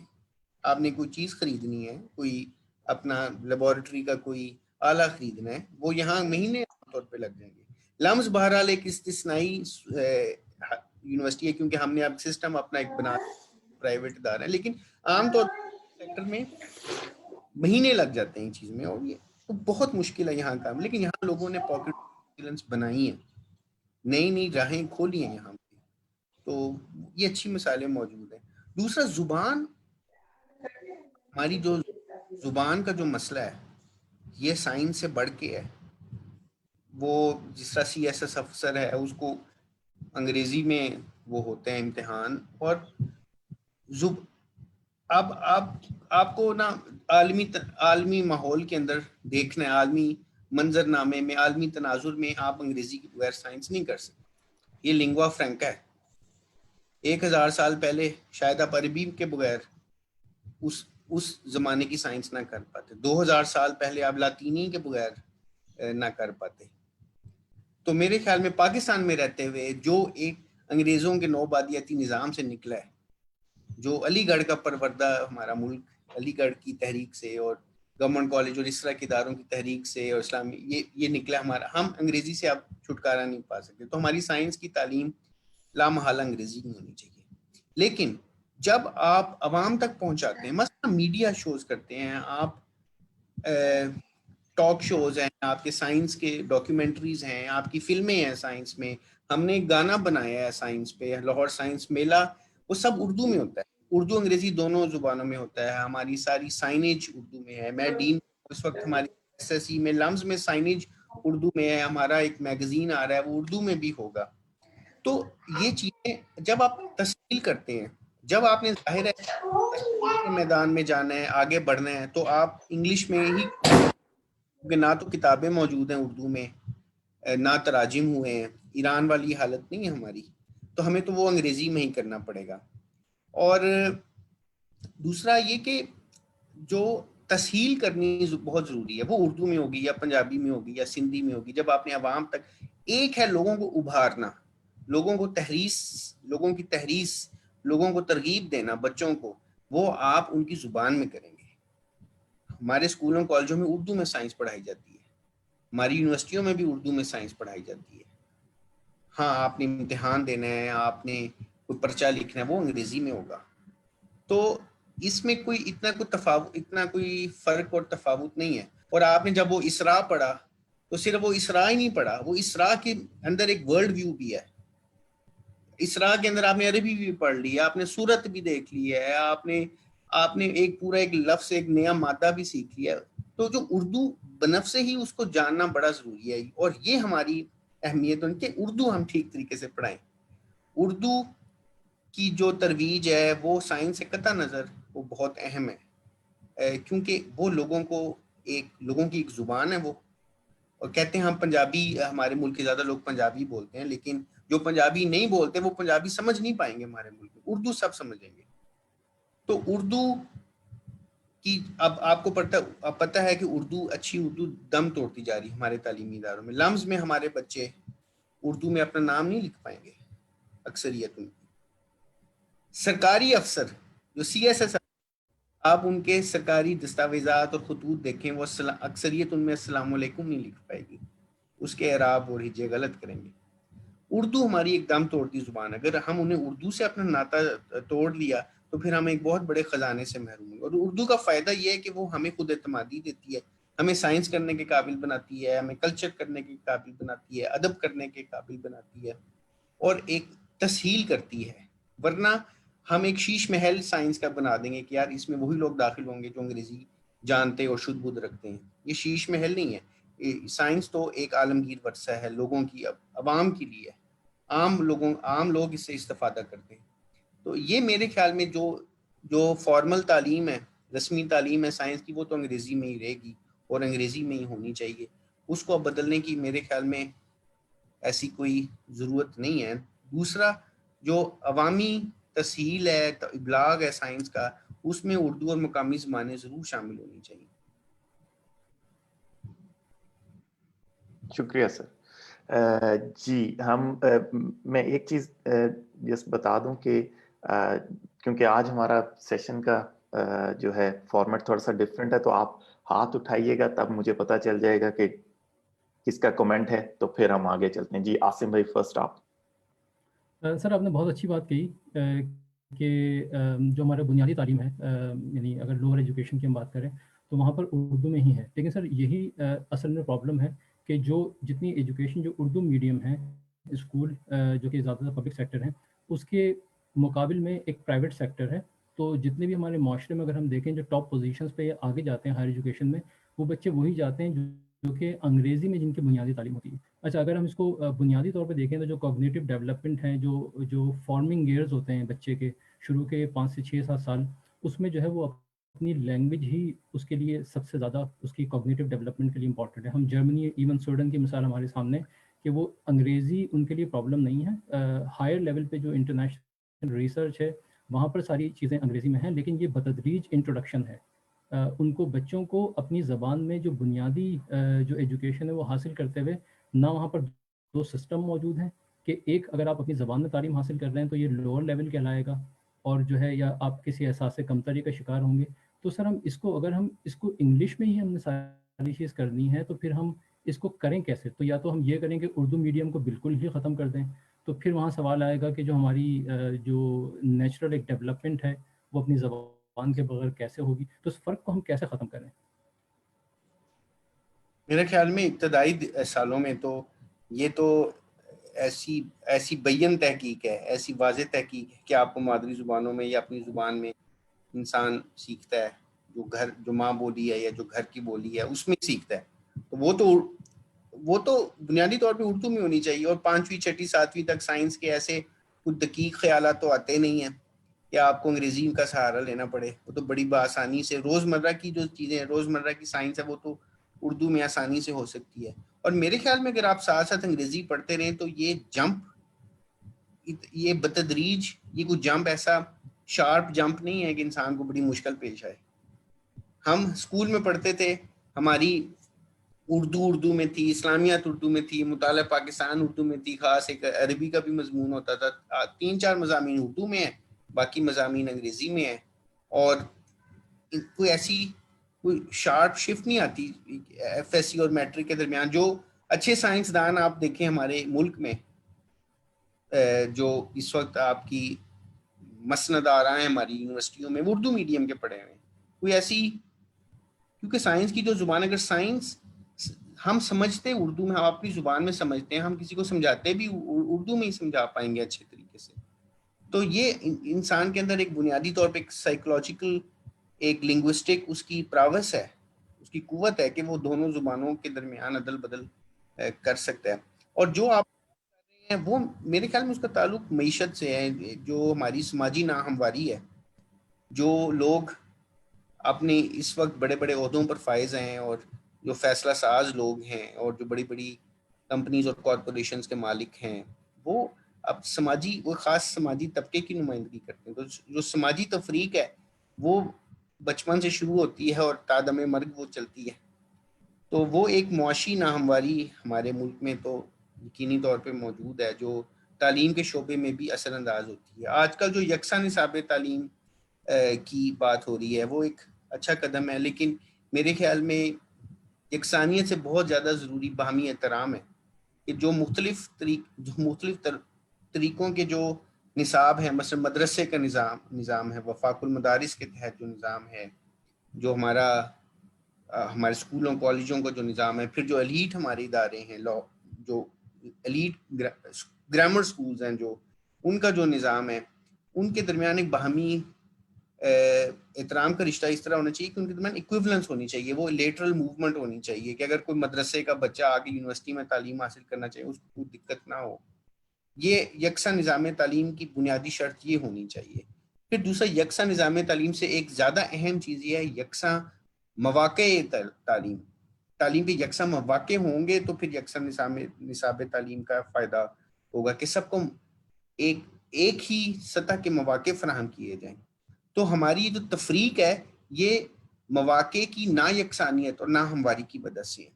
آپ نے کوئی چیز خریدنی ہے، کوئی اپنا لیبارٹری کا کوئی آلہ خریدنا ہے، وہ یہاں مہینے طور پہ لگ جائیں گے. لمز بہرحال ایک استثنائی یونیورسٹی ہے، کیونکہ ہم نے اب سسٹم اپنا ایک بنا پرائیویٹ ادارہ ہے، لیکن عام طور پر سیکٹر میں مہینے لگ جاتے ہیں ان چیز میں، اور یہ بہت مشکل ہے یہاں کام. لیکن یہاں لوگوں نے پاکٹ بنائی ہیں، نئی نئی راہیں کھولی ہیں یہاں پہ، تو یہ اچھی مثالیں موجود ہیں. دوسرا، زبان، ہماری جو زبان کا جو مسئلہ ہے یہ سائنس سے بڑھ کے ہے. وہ جس طرح CSS افسر ہے، اس کو انگریزی میں وہ ہوتے ہیں امتحان، اور اب آپ کو نا عالمی ماحول کے اندر دیکھنا ہے، عالمی منظر نامے میں، عالمی تناظر میں آپ انگریزی کے بغیر سائنس نہیں کر سکتے. یہ لنگوا فرینکا ہے. 1000 سال پہلے شاید آپ عربی کے بغیر اس زمانے کی سائنس نہ کر پاتے. 2000 سال پہلے آپ لاطینی کے بغیر نہ کر پاتے. تو میرے خیال میں پاکستان میں رہتے ہوئے جو ایک انگریزوں کے نوبادیاتی نظام سے نکلا ہے، جو علی گڑھ کا پروردہ ہمارا ملک، علی گڑھ کی تحریک سے اور گورنمنٹ کالج اور اس طرح کے اداروں کی تحریک سے اور اسلامی یہ نکلا ہمارا. ہم انگریزی سے اب چھٹکارا نہیں پا سکتے. تو ہماری سائنس کی تعلیم لامحالہ انگریزی میں ہونی چاہیے. لیکن جب آپ عوام تک پہنچاتے ہیں، مثلا میڈیا شوز کرتے ہیں، آپ ٹاک شوز ہیں، آپ کے سائنس کے ڈاکیومنٹریز ہیں، آپ کی فلمیں ہیں سائنس میں. ہم نے ایک گانا بنایا ہے سائنس پہ، لاہور سائنس میلہ، وہ سب اردو میں ہوتا ہے، اردو انگریزی دونوں زبانوں میں ہوتا ہے. ہماری ساری سائنیج اردو میں ہے. میں ڈین اس وقت ہماری SSC میں لمز میں سائنیج اردو میں ہے. ہمارا ایک میگزین آ رہا ہے، وہ اردو میں بھی ہوگا. تو یہ چیزیں جب آپ تسہیل کرتے ہیں، جب آپ نے ظاہر ہے تشکیل کے میدان میں جانا ہے، آگے بڑھنا ہے، تو آپ انگلش میں ہی، کیونکہ نہ تو کتابیں موجود ہیں اردو میں، نہ تراجم ہوئے ہیں. ایران والی حالت نہیں ہے ہماری، تو ہمیں تو وہ انگریزی میں ہی کرنا پڑے گا. اور دوسرا یہ کہ جو تسہیل کرنی بہت ضروری ہے، وہ اردو میں ہوگی یا پنجابی میں ہوگی یا سندھی میں ہوگی. جب آپ نے عوام تک، ایک ہے لوگوں کو ابھارنا، لوگوں کو لوگوں کی تحریس، لوگوں کو ترغیب دینا، بچوں کو، وہ آپ ان کی زبان میں کریں گے. ہمارے اسکولوں کالجوں میں اردو میں سائنس پڑھائی جاتی ہے، ہماری یونیورسٹیوں میں بھی اردو میں سائنس پڑھائی جاتی ہے. ہاں، آپ نے امتحان دینا ہے، آپ نے کوئی پرچہ لکھنا ہے، وہ انگریزی میں ہوگا. تو اس میں اتنا کوئی فرق اور تفاوت نہیں ہے. اور آپ نے جب وہ اسراء پڑھا تو صرف وہ اسراء ہی نہیں پڑھا، وہ اسراء کے اندر ایک ورلڈ ویو بھی ہے. اسراء کے اندر آپ نے عربی بھی پڑھ لی ہے، آپ نے سورت بھی دیکھ لی ہے، آپ نے ایک پورا ایک لفظ، ایک نیا مادہ بھی سیکھ لیا. تو جو اردو بنفسے ہی اس کو جاننا بڑا ضروری ہے. اور یہ ہماری اہمیت ہے کہ اردو ہم ٹھیک طریقے سے پڑھائیں. اردو کی جو ترویج ہے وہ سائنس سے قطع نظر وہ بہت اہم ہے، کیونکہ وہ لوگوں کی ایک زبان ہے. وہ اور کہتے ہیں ہم پنجابی، ہمارے ملک کے زیادہ لوگ پنجابی بولتے ہیں، لیکن جو پنجابی نہیں بولتے وہ پنجابی سمجھ نہیں پائیں گے ہمارے ملک میں. اردو سب سمجھیں گے. تو اردو کی اب آپ کو پتہ ہے کہ اچھی اردو دم توڑتی جا رہی ہے ہمارے تعلیمی اداروں میں. لمز میں ہمارے بچے اردو میں اپنا نام نہیں لکھ پائیں گے اکثریت ان کی. سرکاری افسر جو CSS، آپ ان کے سرکاری دستاویزات اور خطوط دیکھیں، وہ اکثریت ان میں السلام علیکم نہیں لکھ پائے گی، اس کے اعراب اور ہجے غلط کریں گے. اردو ہماری ایک دم توڑتی زبان ہے. اگر ہم انہیں اردو سے اپنا ناطہ توڑ لیا تو پھر ہم ایک بہت بڑے خزانے سے محروم ہیں. اور اردو کا فائدہ یہ ہے کہ وہ ہمیں خود اعتمادی دیتی ہے. ہمیں سائنس کرنے کے قابل بناتی ہے, ہمیں کلچر کرنے کے قابل بناتی ہے, ادب کرنے کے قابل بناتی ہے, اور ایک تسہیل کرتی ہے. ورنہ ہم ایک شیش محل سائنس کا بنا دیں گے کہ یار اس میں وہی لوگ داخل ہوں گے جو انگریزی جانتے اور شدھ بدھ رکھتے ہیں. یہ شیش محل نہیں ہے. سائنس تو ایک عالمگیر ورثہ ہے, لوگوں کی, عوام کے لیے, عام لوگ اس سے استفادہ کرتے ہیں. تو یہ میرے خیال میں جو فارمل تعلیم ہے, رسمی تعلیم ہے سائنس کی, وہ تو انگریزی میں ہی رہے گی اور انگریزی میں ہی ہونی چاہیے. اس کو اب بدلنے کی میرے خیال میں ایسی کوئی ضرورت نہیں ہے. دوسرا جو عوامی تسہیل ہے, ابلاغ ہے سائنس کا, اس میں اردو اور مقامی زبانیں ضرور شامل ہونی چاہیے. شکریہ سر. جی میں ایک چیز جس بتا دوں کہ کیونکہ آج ہمارا سیشن کا جو ہے فارمیٹ تھوڑا سا ڈفرینٹ ہے, تو آپ ہاتھ اٹھائیے گا تب مجھے پتا چل جائے گا کہ کس کا کمنٹ ہے, تو پھر ہم آگے چلتے ہیں. جی عاصم بھائی فرسٹ آپ. سر آپ نے بہت اچھی بات کہی کہ جو ہمارا بنیادی تعلیم ہے, یعنی اگر لوور ایجوکیشن کی ہم بات کریں تو وہاں پر اردو میں ہی ہے. لیکن سر یہی اصل میں پرابلم ہے کہ جو جتنی ایجوکیشن جو اردو میڈیم ہے, اسکول جو کہ زیادہ تر پبلک سیکٹر ہیں, اس کے مقابل میں ایک پرائیویٹ سیکٹر ہے. تو جتنے بھی ہمارے معاشرے میں اگر ہم دیکھیں جو ٹاپ پوزیشنز پہ آگے جاتے ہیں ہائر ایجوکیشن میں, وہ بچے وہی جاتے ہیں جو کہ انگریزی میں جن کی بنیادی تعلیم ہوتی ہے. اچھا, اگر ہم اس کو بنیادی طور پہ دیکھیں تو جو کوگنیٹو ڈیولپمنٹ ہیں, جو فارمنگ ایئرز ہوتے ہیں بچے کے شروع کے 5 سے 6 7 سال, اس میں جو ہے وہ اپنی لینگویج ہی اس کے لیے سب سے زیادہ اس کی کوگنیٹو ڈیولپمنٹ کے لیے امپورٹنٹ ہے. ہم جرمنی, ایون سویڈن کی مثال ہمارے سامنے کہ وہ انگریزی ان کے لیے پرابلم نہیں ہے. ہائر لیول پہ جو انٹرنیشنل ریسرچ ہے وہاں پر ساری چیزیں انگریزی میں ہیں, لیکن یہ بتدریج انٹروڈکشن ہے. ان کو بچوں کو اپنی زبان میں جو بنیادی جو ایجوکیشن ہے وہ حاصل کرتے ہوئے, نہ وہاں پر 2 سسٹم موجود ہیں کہ ایک اگر آپ اپنی زبان میں تعلیم حاصل کر رہے ہیں تو یہ لوور لیول کہلائے گا, اور جو ہے یا آپ کسی احساس کمتری کا شکار ہوں گے. تو سر ہم اس کو انگلش میں ہی ہم نے ساری چیز کرنی ہے, تو پھر ہم اس کو کریں کیسے؟ تو یا تو ہم یہ کریں کہ اردو میڈیم کو بالکل ہی ختم کر دیں, تو پھر وہاں سوال آئے گا کہ جو ہماری جو نیچرل ایک ڈیولپمنٹ ہے وہ اپنی زبان کے بغیر کیسے ہوگی. تو اس فرق کو ہم کیسے ختم کریں؟ میرے خیال میں ابتدائی سالوں میں تو یہ تو ایسی بین تحقیق ہے, ایسی واضح تحقیق ہے کہ آپ کو مادری زبانوں میں یا اپنی زبان میں انسان سیکھتا ہے, جو ماں بولی ہے یا جو گھر کی بولی ہے اس میں سیکھتا ہے. تو وہ تو بنیادی طور پہ اردو میں ہونی چاہیے. اور 5ویں 6ٹھی 7ویں تک سائنس کے ایسے کچھ دقیق خیالات تو آتے نہیں ہیں کہ آپ کو انگریزی کا سہارا لینا پڑے. وہ تو بڑی بآسانی سے روزمرہ کی جو چیزیں ہیں, روزمرہ کی سائنس ہے, وہ تو اردو میں آسانی سے ہو سکتی ہے. اور میرے خیال میں اگر آپ ساتھ ساتھ انگریزی پڑھتے رہیں تو یہ بتدریج, یہ کوئی جمپ ایسا شارپ جمپ نہیں ہے کہ انسان کو بڑی مشکل پیش آئے. ہم اسکول میں پڑھتے تھے, ہماری اردو میں تھی, اسلامیات اردو میں تھی, مطالعہ پاکستان اردو میں تھی, خاص ایک عربی کا بھی مضمون ہوتا تھا. 3-4 مضامین اردو میں ہیں, باقی مضامین انگریزی میں ہیں. اور کوئی شارپ شفٹ نہیں آتی ایف ایس سی اور میٹرک کے درمیان. جو اچھے سائنسدان آپ دیکھیں ہمارے ملک میں جو اس وقت آپ کی مسند آ رہا ہے ہماری یونیورسٹیوں میں, وہ اردو میڈیم کے پڑھے ہوئے ہیں. کوئی ایسی, کیونکہ سائنس کی جو زبان, اگر سائنس ہم سمجھتے اردو میں, ہم اپنی زبان میں سمجھتے ہیں, ہم کسی کو سمجھاتے بھی اردو میں ہی سمجھا پائیں گے اچھے طریقے سے. تو یہ انسان کے اندر ایک بنیادی طور پہ ایک سائیکولوجیکل, ایک لنگوسٹک اس کی پراوس ہے, اس کی قوت ہے کہ وہ دونوں زبانوں کے درمیان عدل بدل کر سکتا ہے. اور جو آپ کر رہے ہیں وہ میرے خیال میں اس کا تعلق معیشت سے ہے, جو ہماری سماجی ناہمواری ہے. جو لوگ اپنے اس وقت بڑے بڑے عہدوں پر فائز ہیں, اور جو فیصلہ ساز لوگ ہیں, اور جو بڑی بڑی کمپنیز اور کارپوریشنز کے مالک ہیں, وہ اب وہ خاص سماجی طبقے کی نمائندگی کرتے ہیں. تو جو سماجی تفریق ہے وہ بچپن سے شروع ہوتی ہے اور تادم مرگ وہ چلتی ہے. تو وہ ایک معاشی ناہمواری ہمارے ملک میں تو یقینی طور پہ موجود ہے, جو تعلیم کے شعبے میں بھی اثر انداز ہوتی ہے. آج کل جو یکساں نصاب تعلیم کی بات ہو رہی ہے وہ ایک اچھا قدم ہے, لیکن میرے خیال میں یکسانیت سے بہت زیادہ ضروری باہمی احترام ہے کہ جو مختلف طریقوں کے جو نصاب ہیں, مثلا مدرسے کا نظام ہے, وفاق المدارس کے تحت جو نظام ہے, جو ہمارا ہمارے اسکولوں کالجوں کا جو نظام ہے، پھر جو ایلیٹ ہمارے ادارے ہیں، جو ایلیٹ گرامر سکولز ہیں، جو ان کا جو نظام ہے، ان کے درمیان ایک باہمی احترام کا رشتہ اس طرح ہونا چاہیے کہ ان کے درمیان ایکویولنس ہونی چاہیے، وہ لیٹرل موومنٹ ہونی چاہیے کہ اگر کوئی مدرسے کا بچہ آ کے یونیورسٹی میں تعلیم حاصل کرنا چاہیے اس کو کوئی دقت نہ ہو. یہ یکساں نظام تعلیم کی بنیادی شرط یہ ہونی چاہیے. پھر دوسرا یکساں نظام تعلیم سے ایک زیادہ اہم چیز یہ ہے یکساں مواقع تعلیم. تعلیم کے یکساں مواقع ہوں گے تو پھر یکساں نصاب تعلیم کا فائدہ ہوگا کہ سب کو ایک ہی سطح کے مواقع فراہم کیے جائیں. تو ہماری جو تفریق ہے یہ مواقع کی نا یکسانیت اور نہ ہمواری کی وجہ سے ہے.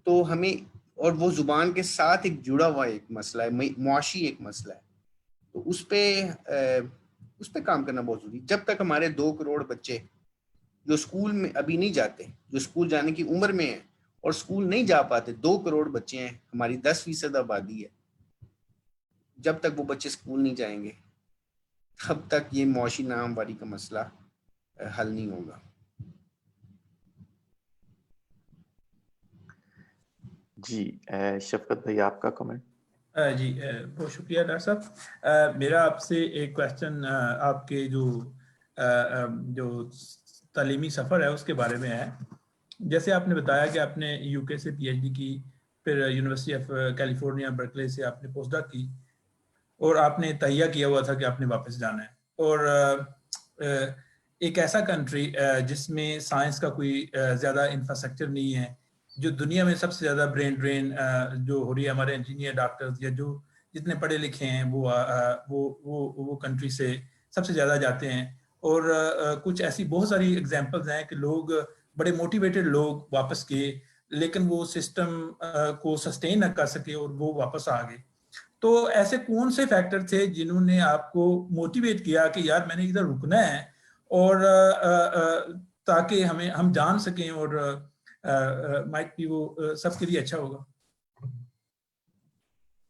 تو ہمیں اور وہ زبان کے ساتھ ایک جڑا ہوا ایک مسئلہ ہے، معاشی ایک مسئلہ ہے. تو اس پہ کام کرنا بہت ضروری. جب تک ہمارے 2 کروڑ بچے جو اسکول میں ابھی نہیں جاتے، جو اسکول جانے کی عمر میں ہیں اور اسکول نہیں جا پاتے، 2 کروڑ بچے ہیں، ہماری 10% آبادی ہے. جب تک وہ بچے اسکول نہیں جائیں گے تب تک یہ معاشی ناہمواری کا مسئلہ حل نہیں ہوگا. جی شفقت بھائی آپ کا کمنٹ. جی بہت شکریہ ڈاکٹر صاحب. میرا آپ سے ایک کویسچن آپ کے جو تعلیمی سفر ہے اس کے بارے میں ہے. جیسے آپ نے بتایا کہ آپ نے یو کے سے پی ایچ ڈی کی، پھر یونیورسٹی آف کیلیفورنیا برکلے سے آپ نے پوسٹ ڈاک کی، اور آپ نے تہیہ کیا ہوا تھا کہ آپ نے واپس جانا ہے. اور ایک ایسا کنٹری جس میں سائنس کا کوئی زیادہ انفراسٹرکچر نہیں ہے، جو دنیا میں سب سے زیادہ برین ڈرین جو ہو رہی ہے، ہمارے انجینئر ڈاکٹرز یا جو جتنے پڑھے لکھے ہیں وہ کنٹری سے سب سے زیادہ جاتے ہیں. اور کچھ ایسی بہت ساری ایگزامپلز ہیں کہ لوگ بڑے موٹیویٹڈ لوگ واپس گئے لیکن وہ سسٹم کو سسٹین نہ کر سکے اور وہ واپس آ گئے. تو ایسے کون سے فیکٹر تھے جنہوں نے آپ کو موٹیویٹ کیا کہ یار میں نے ادھر رکنا ہے اور تاکہ ہم جان سکیں اور مائٹ بھی وہ سب کے لیے اچھا ہوگا؟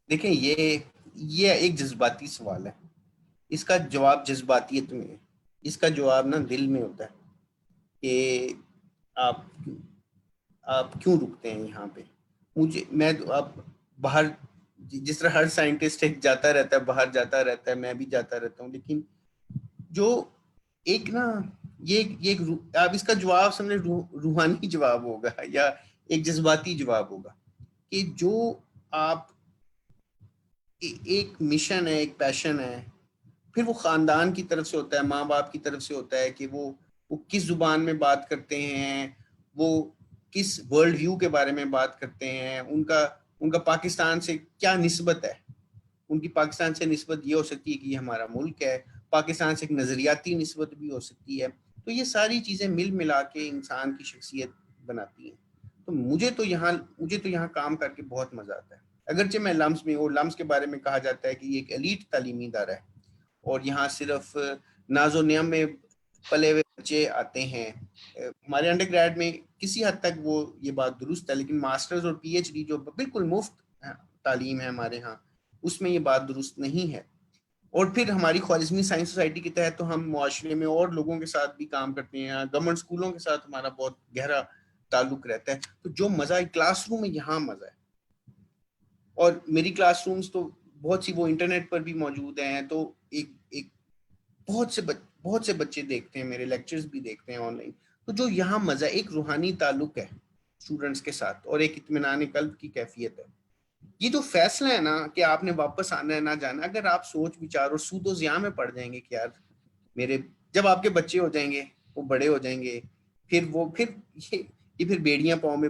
دیکھیں یہ ایک جذباتی سوال ہے. اس کا جواب جذباتیت میں ہے. اس کا جواب نا دل میں ہوتا ہے کہ آپ کیوں رکتے ہیں یہاں پہ. میں اب باہر جس طرح ہر سائنٹسٹ ایک جاتا رہتا ہے، باہر جاتا رہتا ہے، میں بھی جاتا رہتا ہوں، لیکن جو ایک نا یہ آپ اس کا جواب سمجھے روحانی جواب ہوگا یا ایک جذباتی جواب ہوگا کہ جو آپ ایک مشن ہے، ایک پیشن ہے، پھر وہ خاندان کی طرف سے ہوتا ہے، ماں باپ کی طرف سے ہوتا ہے کہ وہ کس زبان میں بات کرتے ہیں، وہ کس ورلڈ ویو کے بارے میں بات کرتے ہیں، ان کا پاکستان سے کیا نسبت ہے. ان کی پاکستان سے نسبت یہ ہو سکتی ہے کہ یہ ہمارا ملک ہے، پاکستان سے ایک نظریاتی نسبت بھی ہو سکتی ہے. تو یہ ساری چیزیں ملا کے انسان کی شخصیت بناتی ہیں. تو مجھے تو یہاں کام کر کے بہت مزہ آتا ہے. اگرچہ میں لمس میں، اور لمس کے بارے میں کہا جاتا ہے کہ یہ ایک ایلیٹ تعلیمی ادارہ ہے اور یہاں صرف ناز و نعم میں پلے ہوئے بچے آتے ہیں. ہمارے انڈر گریڈ میں کسی حد تک وہ یہ بات درست ہے، لیکن ماسٹرز اور پی ایچ ڈی جو بالکل مفت تعلیم ہے ہمارے ہاں، اس میں یہ بات درست نہیں ہے. اور پھر ہماری خوارزمی سائنس سوسائٹی کے تحت تو ہم معاشرے میں اور لوگوں کے ساتھ بھی کام کرتے ہیں. گورنمنٹ اسکولوں کے ساتھ ہمارا بہت گہرا تعلق رہتا ہے. تو جو مزہ ہے کلاس روم میں، یہاں مزہ ہے. اور میری کلاس رومز تو بہت سی وہ انٹرنیٹ پر بھی موجود ہیں، تو ایک بہت سے بچے دیکھتے ہیں، میرے لیکچرز بھی دیکھتے ہیں آن لائن. تو جو یہاں مزہ، ایک روحانی تعلق ہے اسٹوڈنٹس کے ساتھ اور ایک اطمینان قلب کی کیفیت ہے. یہ جو فیصلہ ہے نا کہ آپ نے واپس آنا ہے نہ جانا، اگر آپ سوچ وچار اور سود و زیاں میں پڑ جائیں گے کہ یار جب آپ کے بچے ہو جائیں گے، وہ بڑے ہو جائیں گے، پھر یہ بیڑیاں پاؤں میں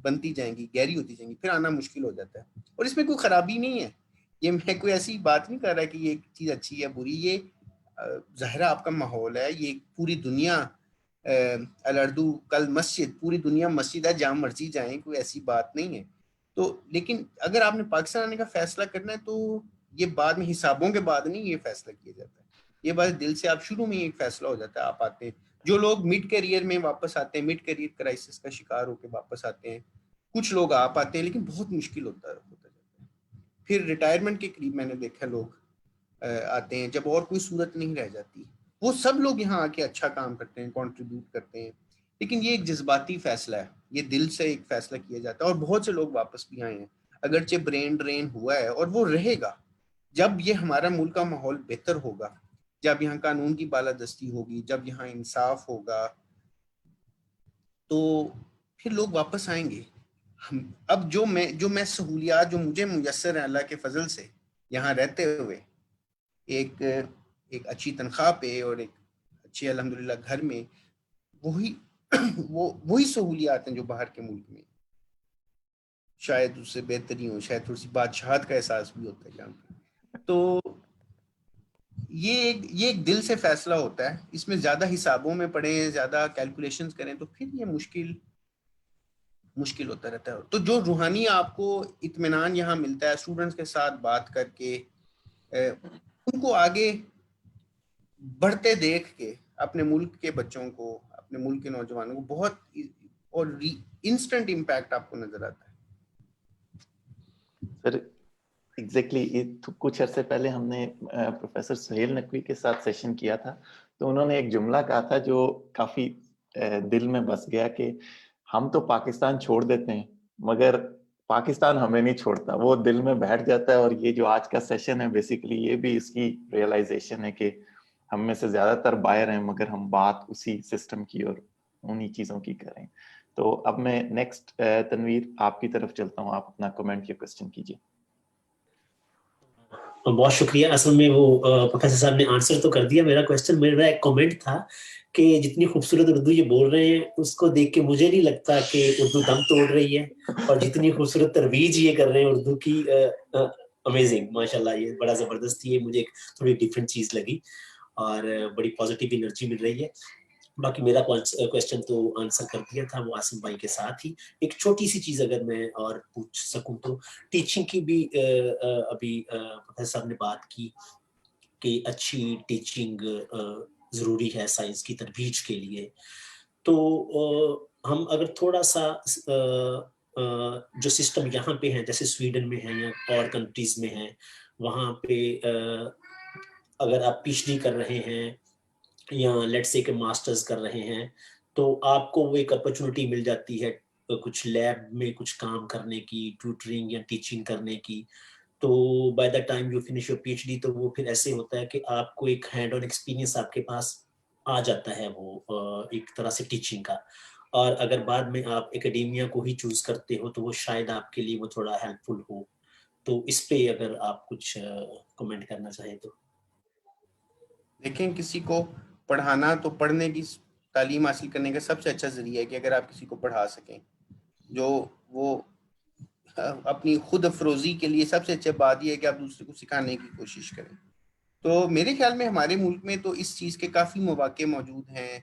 بنتی جائیں گی، گہری ہوتی جائیں گی، پھر آنا مشکل ہو جاتا ہے. اور اس میں کوئی خرابی نہیں ہے. یہ میں کوئی ایسی بات نہیں کر رہا کہ یہ چیز اچھی ہے بری. یہ ظاہرہ آپ کا ماحول ہے. یہ پوری دنیا الاردو کل مسجد، پوری دنیا مسجد ہے، جہاں مرضی جائیں، کوئی ایسی بات نہیں ہے. تو لیکن اگر آپ نے پاکستان آنے کا فیصلہ کرنا ہے تو یہ بعد میں حسابوں کے بعد نہیں یہ فیصلہ کیا جاتا ہے. یہ بات دل سے آپ شروع میں ایک فیصلہ ہو جاتا ہے. آپ آتے ہیں، جو لوگ مڈ کیریئر میں واپس آتے ہیں، مڈ کیریئر کرائسس کا شکار ہو کے واپس آتے ہیں، کچھ لوگ آپ آتے ہیں لیکن بہت مشکل ہوتا ہے. پھر ریٹائرمنٹ کے قریب میں نے دیکھا لوگ آتے ہیں جب اور کوئی صورت نہیں رہ جاتی. وہ سب لوگ یہاں آ کے اچھا کام کرتے ہیں، کنٹریبیوٹ کرتے ہیں. لیکن یہ ایک جذباتی فیصلہ ہے, یہ دل سے ایک فیصلہ کیا جاتا ہے, اور بہت سے لوگ واپس بھی آئے ہیں اگرچہ برین ڈرین ہوا ہے, اور وہ رہے گا جب یہ ہمارا ملک کا ماحول بہتر ہوگا, جب یہاں قانون کی بالادستی ہوگی, جب یہاں انصاف ہوگا, تو پھر لوگ واپس آئیں گے. اب جو میں سہولیات جو مجھے میسر ہیں اللہ کے فضل سے یہاں رہتے ہوئے, ایک اچھی تنخواہ پہ اور ایک اچھے الحمدللہ گھر میں, وہی سہولیات ہیں جو باہر کے ملک میں شاید اس سے بہتری ہو, شاید تھوڑی سی بادشاہت کا احساس بھی ہوتا ہے یہاں پہ. تو یہ ایک دل سے فیصلہ ہوتا ہے, اس میں زیادہ حسابوں میں پڑیں, زیادہ کیلکولیشنز کریں تو پھر یہ مشکل ہوتا رہتا ہے. تو جو روحانی آپ کو اطمینان یہاں ملتا ہے اسٹوڈنٹس کے ساتھ بات کر کے, ان کو آگے بڑھتے دیکھ کے, اپنے ملک کے بچوں کو, اپنے ملک کے نوجوانوں کو بہت اور انسٹنٹ امپیکٹ آپ کو نظر آتا ہے. سر ایگزیکٹلی کچھ عرصے پہلے ہم نے پروفیسر سہیل نقوی کے ساتھ سیشن کیا تھا, تو انہوں نے ایک جملہ کہا تھا جو کافی دل میں بس گیا کہ ہم تو پاکستان چھوڑ دیتے ہیں مگر پاکستان ہمیں نہیں چھوڑتا. وہ دل میں بیٹھ جاتا ہے, اور یہ جو آج کا سیشن ہے بیسیکلی یہ بھی اس کی ریئلائزیشن ہے کہ ہم میں سے زیادہ تر باہر ہیں مگر ہم بات اسی سسٹم کی اور انہی چیزوں کی کریں. تو اب میں نیکسٹ تنویر آپ کی طرف چلتا ہوں, آپ اپنا کمنٹ یا کوسچن کیجیے. بہت شکریہ. اصل میں وہ پروفیسر صاحب نے آنسر تو کر دیا میرا کوسچن. میرا ایک کمنٹ تھا کہ جتنی خوبصورت اردو یہ بول رہے ہیں اس کو دیکھ کے مجھے نہیں لگتا کہ اردو دم توڑ رہی ہے, اور جتنی خوبصورت ترویج یہ کر رہے ہیں اردو کی, امیزنگ, ماشاءاللہ, یہ بڑا زبردست. یہ مجھے ایک تھوڑی ڈفرینٹ چیز لگی اور بڑی پازیٹیو انرجی مل رہی ہے. باقی میرا کوسچن تو آنسر کر دیا تھا وہ عاصم بھائی کے ساتھ ہی. ایک چھوٹی سی چیز اگر میں اور پوچھ سکوں تو ٹیچنگ کی بھی ابھی پروفیسر صاحب نے بات کی کہ اچھی ٹیچنگ ضروری ہے سائنس کی ترویج کے لیے. تو ہم اگر تھوڑا سا جو سسٹم یہاں پہ ہیں جیسے سویڈن میں ہیں یا اور کنٹریز میں ہیں, وہاں پہ اگر آپ پی ایچ ڈی کر رہے ہیں یا لیٹ سے کہ ماسٹرز کر رہے ہیں, تو آپ کو وہ ایک اپرچونٹی مل جاتی ہے کچھ لیب میں کچھ کام کرنے کی, ٹیوٹرنگ یا ٹیچنگ کرنے کی. تو by the time you finish your P H D تو وہ پھر ایسے ہوتا ہے کہ آپ کو ایک ہینڈ آن ایکسپیرینس آپ کے پاس آ جاتا ہے, وہ ایک طرح سے ٹیچنگ کا. اور اگر بعد میں آپ اکیڈیمیا کو ہی چوز کرتے ہو تو وہ شاید آپ کے لیے وہ تھوڑا ہیلپ فل ہو. تو اس پہ اگر آپ کچھ کمنٹ کرنا چاہیں تو. دیکھیں, کسی کو پڑھانا تو پڑھنے کی تعلیم حاصل کرنے کا سب سے اچھا ذریعہ ہے کہ اگر آپ کسی کو پڑھا سکیں, جو وہ اپنی خود افروزی کے لیے سب سے اچھا بات یہ ہے کہ آپ دوسرے کو سکھانے کی کوشش کریں. تو میرے خیال میں ہمارے ملک میں تو اس چیز کے کافی مواقع موجود ہیں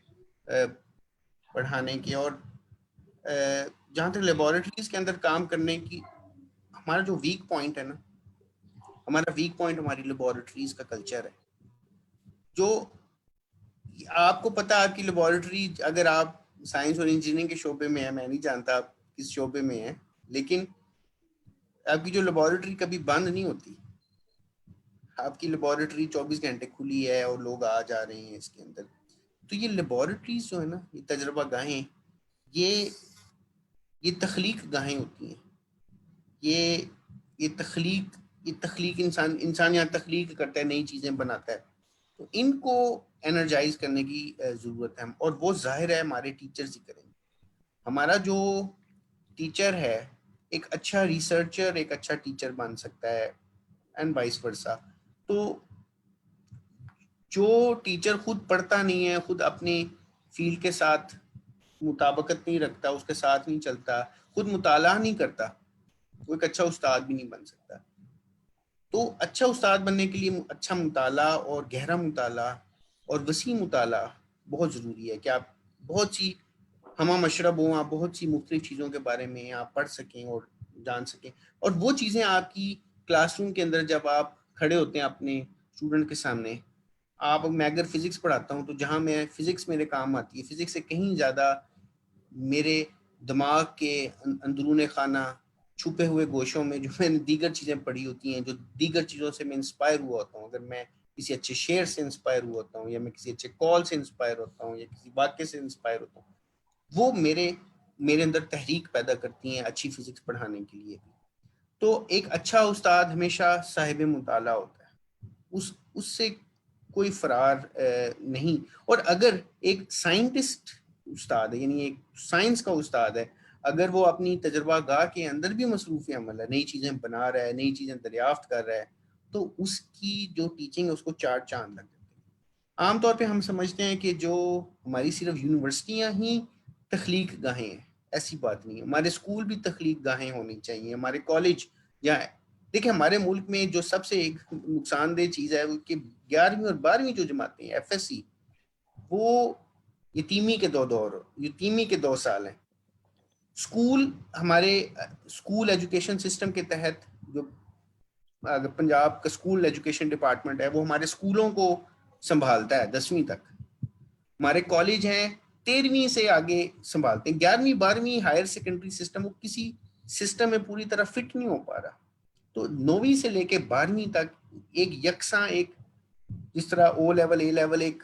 پڑھانے کے, اور جہاں تک لیبارٹریز کے اندر کام کرنے کی, ہمارا جو ویک پوائنٹ ہے نا, ہمارا ویک پوائنٹ ہماری لیبارٹریز کا کلچر ہے. جو آپ کو پتا, آپ کی لیبارٹری اگر آپ سائنس اور انجینئرنگ کے شعبے میں ہیں, میں نہیں جانتا آپ کس شعبے میں ہیں, لیکن آپ کی جو لیبارٹری کبھی بند نہیں ہوتی. آپ کی لیبارٹری 24 گھنٹے کھلی ہے اور لوگ آ جا رہے ہیں اس کے اندر. تو یہ لیبارٹریز جو ہے نا, یہ تجربہ گاہیں, یہ تخلیق گاہیں ہوتی ہیں. یہ تخلیق انسان یہاں تخلیق کرتا ہے, نئی چیزیں بناتا ہے. تو ان کو انرجائز کرنے کی ضرورت ہے, اور وہ ظاہر ہے ہمارے ٹیچرز ہی کریں گے. ہمارا جو ٹیچر ہے ایک اچھا ریسرچر ایک اچھا ٹیچر بن سکتا ہے, اینڈ وائس ورسا. تو جو ٹیچر خود پڑھتا نہیں ہے, خود اپنی فیلڈ کے ساتھ مطابقت نہیں رکھتا, اس کے ساتھ نہیں چلتا, خود مطالعہ نہیں کرتا, وہ ایک اچھا استاد بھی نہیں بن سکتا. تو اچھا استاد بننے کے لیے اچھا مطالعہ اور گہرا مطالعہ اور وسیع مطالعہ بہت ضروری ہے, کہ آپ بہت سی ہمہ مشرب ہوں, آپ بہت سی مختلف چیزوں کے بارے میں آپ پڑھ سکیں اور جان سکیں. اور وہ چیزیں آپ کی کلاس روم کے اندر جب آپ کھڑے ہوتے ہیں اپنے اسٹوڈنٹ کے سامنے, میں اگر فزکس پڑھاتا ہوں تو جہاں میں فزکس میرے کام آتی ہے, فزکس سے کہیں زیادہ میرے دماغ کے اندرون خانہ چھپے ہوئے گوشوں میں جو میں نے دیگر چیزیں پڑھی ہوتی ہیں, جو دیگر چیزوں سے میں انسپائر ہوا ہوتا ہوں, اگر میں کسی اچھے شعر سے انسپائر ہوا ہوتا ہوں, یا میں کسی اچھے کال سے انسپائر ہوتا ہوں, یا کسی واقعے سے انسپائر ہوتا ہوں, وہ میرے اندر تحریک پیدا کرتی ہیں اچھی فزکس پڑھانے کے لیے بھی. تو ایک اچھا استاد ہمیشہ صاحب مطالعہ ہوتا ہے, اس سے کوئی فرار نہیں. اور اگر ایک سائنٹسٹ استاد ہے, یعنی ایک سائنس کا استاد ہے, اگر وہ اپنی تجربہ گاہ کے اندر بھی مصروف عمل ہے, نئی چیزیں بنا رہا ہے, نئی چیزیں دریافت کر رہا ہے, تو اس کی جو ٹیچنگ ہے اس کو چار چاند لگ جاتے ہیں. عام طور پہ ہم سمجھتے ہیں کہ جو ہماری صرف یونیورسٹیاں ہی تخلیق گاہیں ہیں, ایسی بات نہیں ہے. ہمارے اسکول بھی تخلیق گاہیں ہونی چاہیے, ہمارے کالج. یا دیکھیں ہمارے ملک میں جو سب سے ایک نقصان دہ چیز ہے وہ کہ 11ویں اور 12ویں جو جماعتیں ہیں FSC, وہ یتیمی کے 2 سال ہیں. اسکول, ہمارے اسکول ایجوکیشن سسٹم کے تحت جو پنجاب کا اسکول ایجوکیشن ڈپارٹمنٹ ہے وہ ہمارے اسکولوں کو سنبھالتا ہے 10ویں تک. ہمارے کالج ہیں 13ویں سے آگے سنبھالتے ہیں. 11ویں 12ویں ہائر سیکنڈری سسٹم وہ کسی سسٹم میں پوری طرح فٹ نہیں ہو پا رہا. تو 9ویں سے لے کے 12ویں تک ایک یکساں, ایک جس طرح O لیول A لیول ایک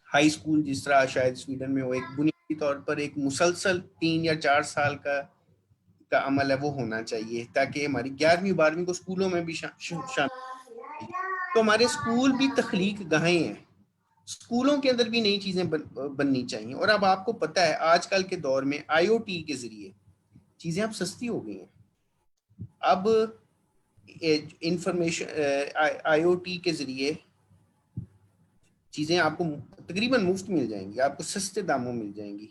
ہائی اسکول جس طرح شاید سویڈن میں ہو, ایک بنیادی طور پر ایک مسلسل 3 یا 4 سال کا عمل ہے وہ ہونا چاہیے, تاکہ ہماری 11ویں 12ویں کو اسکولوں میں بھی شامل. تو ہمارے اسکول بھی تخلیق گاہیں ہیں, اسکولوں کے اندر بھی نئی چیزیں بننی چاہیے. اور اب آپ کو پتہ ہے آج کل کے دور میں IoT کے ذریعے چیزیں اب سستی ہو گئی ہیں. اب انفارمیشن IoT کے ذریعے چیزیں آپ کو تقریباً مفت مل جائیں گی, آپ کو سستے داموں مل جائیں گی.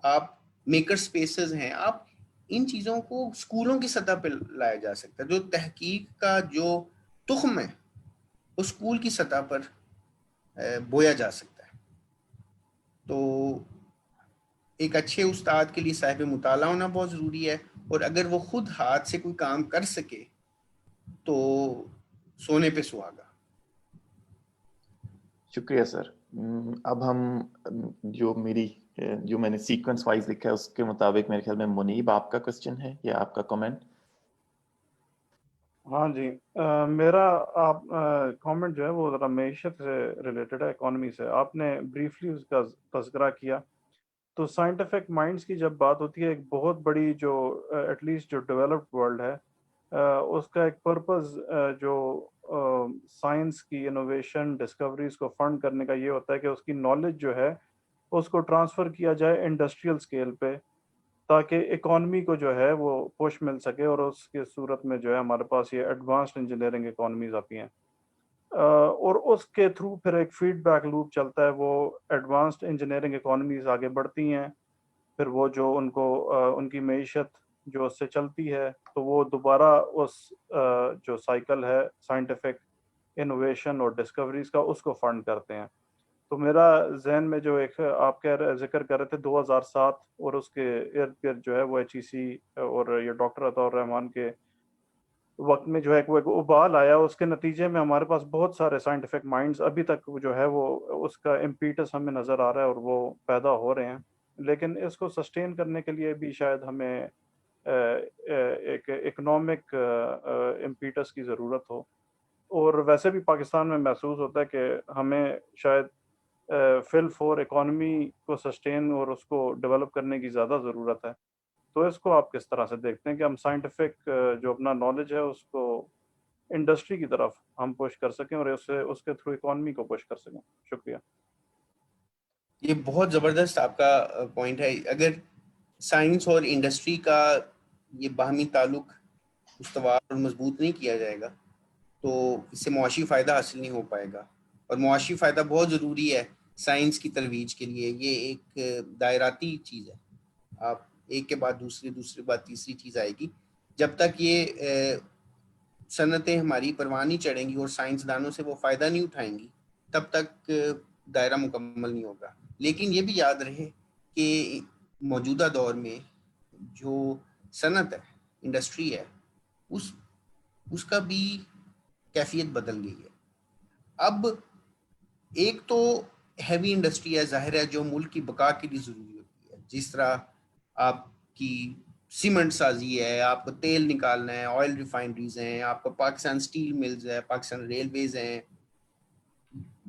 آپ میکر سپیسز ہیں, آپ ان چیزوں کو اسکولوں کی سطح پہ لایا جا سکتا ہے. جو تحقیق کا جو تخم ہے وہ اسکول کی سطح پر بویا جا سکتا ہے. تو ایک اچھے استاد کے لیے صاحب مطالعہ ہونا بہت ضروری ہے, اور اگر وہ خود ہاتھ سے کوئی کام کر سکے تو سونے پہ سہاگا. شکریہ سر. اب ہم جو میں نے سیکوینس وائز لکھا ہے اس کے مطابق میرے خیال میں منیب آپ کا کوسچن ہے یا آپ کا کامنٹ. ہاں جی, میرا آپ کامنٹ جو ہے وہ ذرا معیشت سے ریلیٹڈ ہے, اکانومی سے. آپ نے بریفلی اس کا تذکرہ کیا. تو سائنٹیفک مائنڈس کی جب بات ہوتی ہے, ایک بہت بڑی جو ایٹ لیسٹ جو ڈیولپڈ ورلڈ ہے اس کا ایک پرپز جو سائنس کی انوویشن ڈسکوریز کو فنڈ کرنے کا یہ ہوتا ہے کہ اس کی نالج جو ہے اس کو ٹرانسفر کیا جائے انڈسٹریل اسکیل پہ, تاکہ اکانومی کو جو ہے وہ پش مل سکے. اور اس کے صورت میں جو ہے ہمارے پاس یہ ایڈوانسڈ انجینئرنگ اکانومیز آتی ہیں, اور اس کے تھرو پھر ایک فیڈ بیک لوپ چلتا ہے. وہ ایڈوانسڈ انجینئرنگ اکانومیز آگے بڑھتی ہیں, پھر وہ جو ان کی معیشت جو اس سے چلتی ہے تو وہ دوبارہ اس جو سائیکل ہے سائنٹیفک انوویشن اور ڈسکوریز کا اس کو فنڈ کرتے ہیں. تو میرا ذہن میں جو ایک آپ ذکر کر رہے تھے 2007 اور اس کے ارد گرد جو ہے وہ HEC اور یہ ڈاکٹر عطاء الرحمان کے وقت میں جو ہے وہ ایک ابال آیا. اس کے نتیجے میں ہمارے پاس بہت سارے سائنٹیفک مائنڈز ابھی تک جو ہے وہ اس کا امپیٹس ہمیں نظر آ رہا ہے اور وہ پیدا ہو رہے ہیں. لیکن اس کو سسٹین کرنے کے لیے بھی شاید ہمیں ایک اکنامک امپیٹس کی ضرورت ہو. اور ویسے بھی پاکستان میں محسوس ہوتا ہے کہ ہمیں شاید فل فور اکانومی کو سسٹین اور اس کو ڈیولپ کرنے کی زیادہ ضرورت ہے. تو اس کو آپ کس طرح سے دیکھتے ہیں کہ ہم سائنٹیفک جو اپنا نالج ہے اس کو انڈسٹری کی طرف ہم پش کر سکیں اور اس کے تھرو اکانومی کو پش کر سکیں. شکریہ. یہ بہت زبردست آپ کا پوائنٹ ہے. اگر سائنس اور انڈسٹری کا یہ باہمی تعلق استوار اور مضبوط نہیں کیا جائے گا تو اس سے معاشی فائدہ حاصل نہیں ہو پائے گا. اور معاشی فائدہ بہت ضروری ہے سائنس کی ترویج کے لیے. یہ ایک دائراتی چیز ہے, آپ ایک کے بعد دوسری بعد تیسری چیز آئے گی. جب تک یہ صنعتیں ہماری پروان نہیں چڑھیں گی اور سائنسدانوں سے وہ فائدہ نہیں اٹھائیں گی تب تک دائرہ مکمل نہیں ہوگا. لیکن یہ بھی یاد رہے کہ موجودہ دور میں جو صنعت ہے, انڈسٹری ہے, اس کا بھی کیفیت بدل گئی ہے. اب ایک تو ہیوی انڈسٹری ہے, ظاہر ہے, جو ملک کی بقا کے لیے ضروری ہوتی ہے. جس طرح آپ کی سیمنٹ سازی ہے, آپ کو تیل نکالنا ہے, آئل ریفائنریز ہیں, آپ کو پاکستان سٹیل ملز ہے, پاکستان ریلویز ہیں,